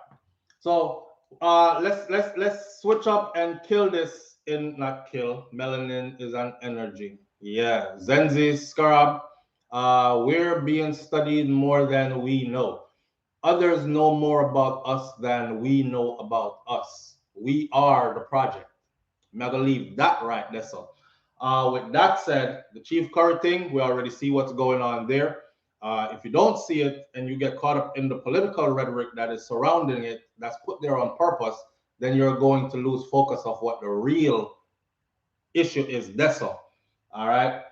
So let's switch up and kill this in not kill. Melanin is an energy. Yeah. Zenzi Scarab. We're being studied more than we know. Others know more about us than we know about us. We are the project. I'm going to leave that right there. So with that said, the Chief Currie thing, we already see what's going on there. If you don't see it and you get caught up in the political rhetoric that is surrounding it, that's put there on purpose, then you're going to lose focus of what the real issue is. That's all. All right.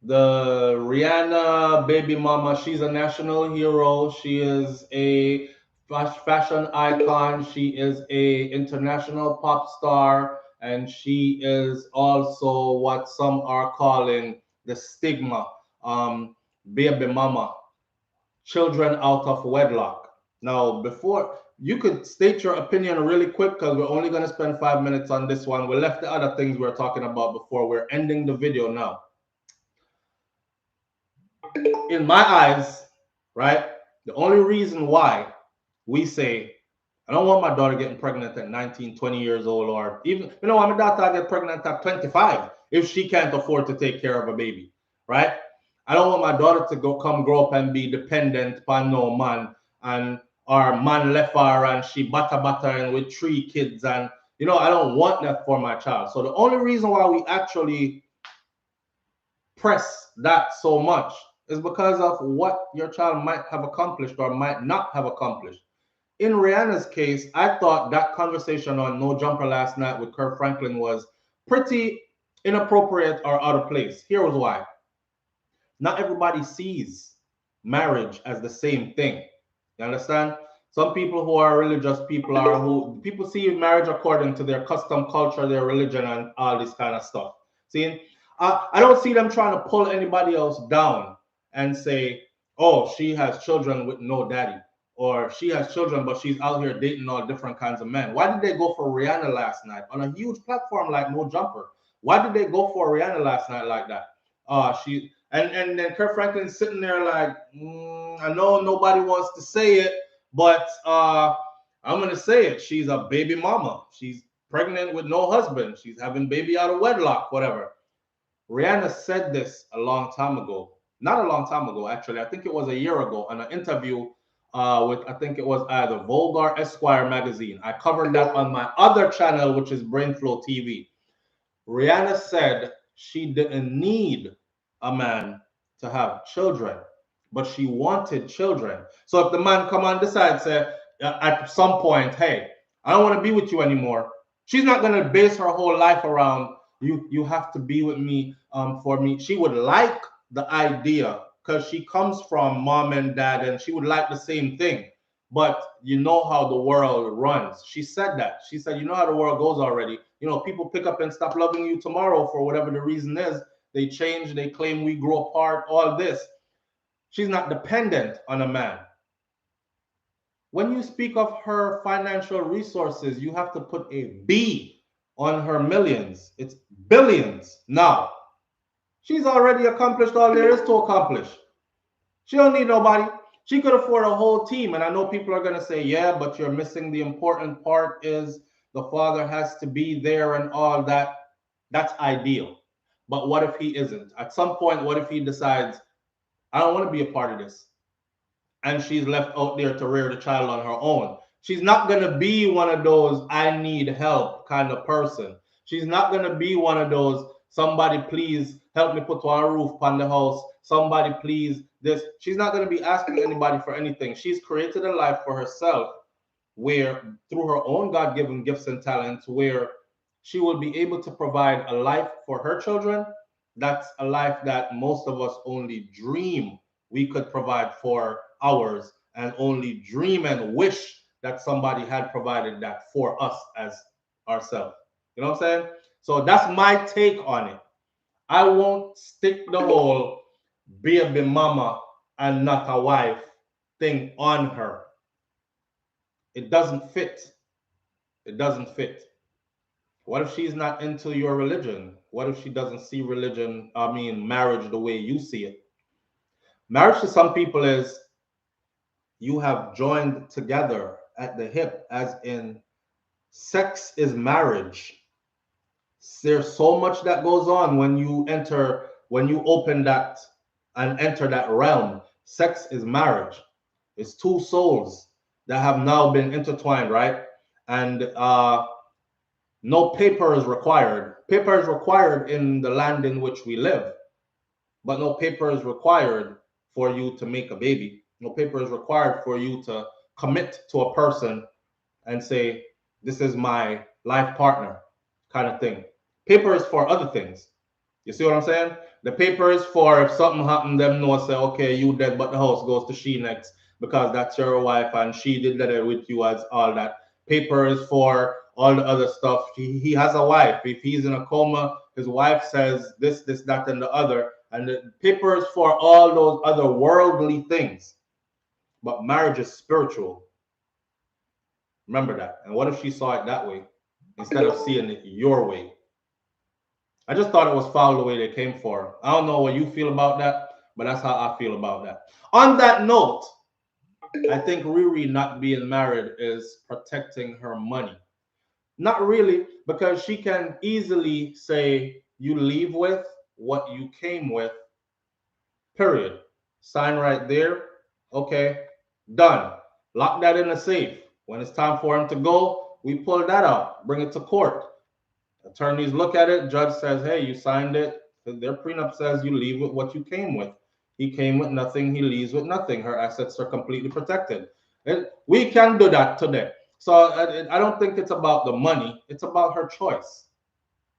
The Rhianna baby mama, she's a national hero. She is a fashion icon. She is a international pop star, and she is also what some are calling the stigma, baby mama, children out of wedlock. Now, before you could state your opinion really quick, because we're only going to spend 5 minutes on this one. We left the other things we were talking about before. We're ending the video now. In my eyes, right, the only reason why we say, I don't want my daughter getting pregnant at 19, 20 years old, or even, you know, my daughter get pregnant at 25 if she can't afford to take care of a baby, right? I don't want my daughter to come grow up and be dependent upon no man, and our man left her and she butter and with 3 kids, and you know, I don't want that for my child. So the only reason why we actually press that so much is because of what your child might have accomplished or might not have accomplished. In Rhianna's case, I thought that conversation on No Jumper last night with Kirk Franklin was pretty inappropriate or out of place. Here was why. Not everybody sees marriage as the same thing. You understand? Some people who are religious people people see marriage according to their custom, culture, their religion, and all this kind of stuff. See, I don't see them trying to pull anybody else down and say, oh, she has children with no daddy, or she has children, but she's out here dating all different kinds of men. Why did they go for Rhianna last night on a huge platform like No Jumper? Why did they go for Rhianna last night like that? And then Kirk Franklin's sitting there like, I know nobody wants to say it, but I'm going to say it. She's a baby mama. She's pregnant with no husband. She's having baby out of wedlock, whatever. Rhianna said this a long time ago. Not a long time ago, actually. I think it was a year ago in an interview with, I think it was either Vogue or Esquire magazine. I covered that on my other channel, which is SouFLoTV. Rhianna said she didn't need a man to have children, but she wanted children. So if the man come on decide, say at some point, hey, I don't want to be with you anymore, she's not going to base her whole life around you have to be with me for me. She would like the idea because she comes from mom and dad, and she would like the same thing. But you know how the world runs. She said that. She said, you know how the world goes already. You know, people pick up and stop loving you tomorrow for whatever the reason is. They change, they claim we grow apart, all this. She's not dependent on a man. When you speak of her financial resources, you have to put a B on her millions. It's billions now. She's already accomplished all there is to accomplish. She don't need nobody. She could afford a whole team. And I know people are going to say, yeah, but you're missing the important part is the father has to be there and all that. That's ideal. But what if he isn't? At some point, what if he decides, I don't want to be a part of this, and she's left out there to rear the child on her own? She's not going to be one of those I need help kind of person. She's not going to be one of those somebody please help me put one roof on the house, somebody please this. She's not going to be asking anybody for anything. She's created a life for herself where through her own God-given gifts and talents, where she will be able to provide a life for her children. That's a life that most of us only dream we could provide for ours, and only dream and wish that somebody had provided that for us as ourselves. You know what I'm saying? So that's my take on it. I won't stick the whole baby mama and not a wife thing on her. It doesn't fit. It doesn't fit. What if she's not into your religion? What if she doesn't see religion, marriage the way you see it? Marriage to some people is you have joined together at the hip, as in sex is marriage. There's so much that goes on when you open that and enter that realm. Sex is marriage. It's two souls that have now been intertwined, right? And no paper is required. Paper is required in the land in which we live. but no paper is required for you to make a baby. No paper is required for you to commit to a person and say, this is my life partner, kind of thing. Paper is for other things. You see what I'm saying? The paper is for if something happened, them know, say, okay, you dead, but the house goes to she next because that's your wife and she did that with you as all that. Paper is for all the other stuff. He has a wife. If he's in a coma, his wife says this, that, and the other. And the paper is for all those other worldly things. But marriage is spiritual. Remember that. And what if she saw it that way instead of seeing it your way? I just thought it was foul the way they came for her. I don't know what you feel about that, but that's how I feel about that. On that note, I think Riri not being married is protecting her money. Not really, because she can easily say, you leave with what you came with, period. Sign right there. Okay, done. Lock that in a safe. When it's time for him to go, we pull that out, bring it to court. Attorneys look at it. Judge says, hey, you signed it. Their prenup says you leave with what you came with. He came with nothing. He leaves with nothing. Her assets are completely protected. And we can do that today. So I don't think it's about the money. It's about her choice.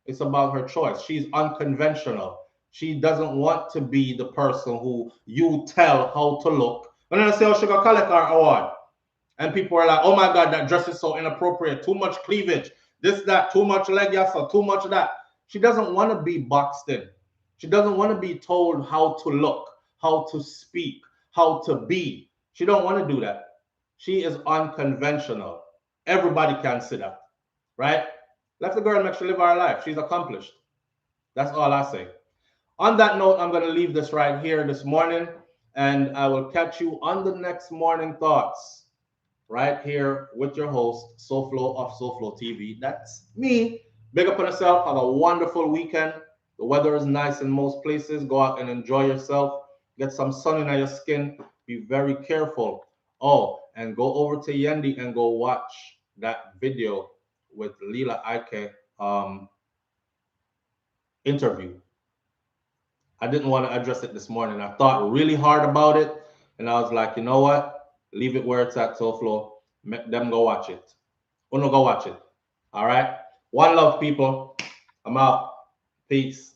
It's about her choice. She's unconventional. She doesn't want to be the person who you tell how to look. When I say, oh, she got collect her award. And people are like, oh my God, that dress is so inappropriate. Too much cleavage. This, that, too much leg, yes, or too much of that. She doesn't want to be boxed in. She doesn't want to be told how to look, how to speak, how to be. She don't want to do that. She is unconventional. Everybody can see that, right? Let the girl make sure live her life. She's accomplished. That's all I say. On that note, I'm going to leave this right here this morning, and I will catch you on the next morning thoughts right here with your host, SouFlo of SouFLoTV. That's me. Big up on yourself. Have a wonderful weekend. The weather is nice in most places. Go out and enjoy yourself. Get some sun in your skin. Be very careful. Oh, and go over to Yendi and go watch that video with Lila Ike interview. I didn't want to address it this morning. I thought really hard about it, and I was like, you know what? Leave it where it's at, SouFlo. Make them go watch it. Uno go watch it. All right? One love, people. I'm out. Peace.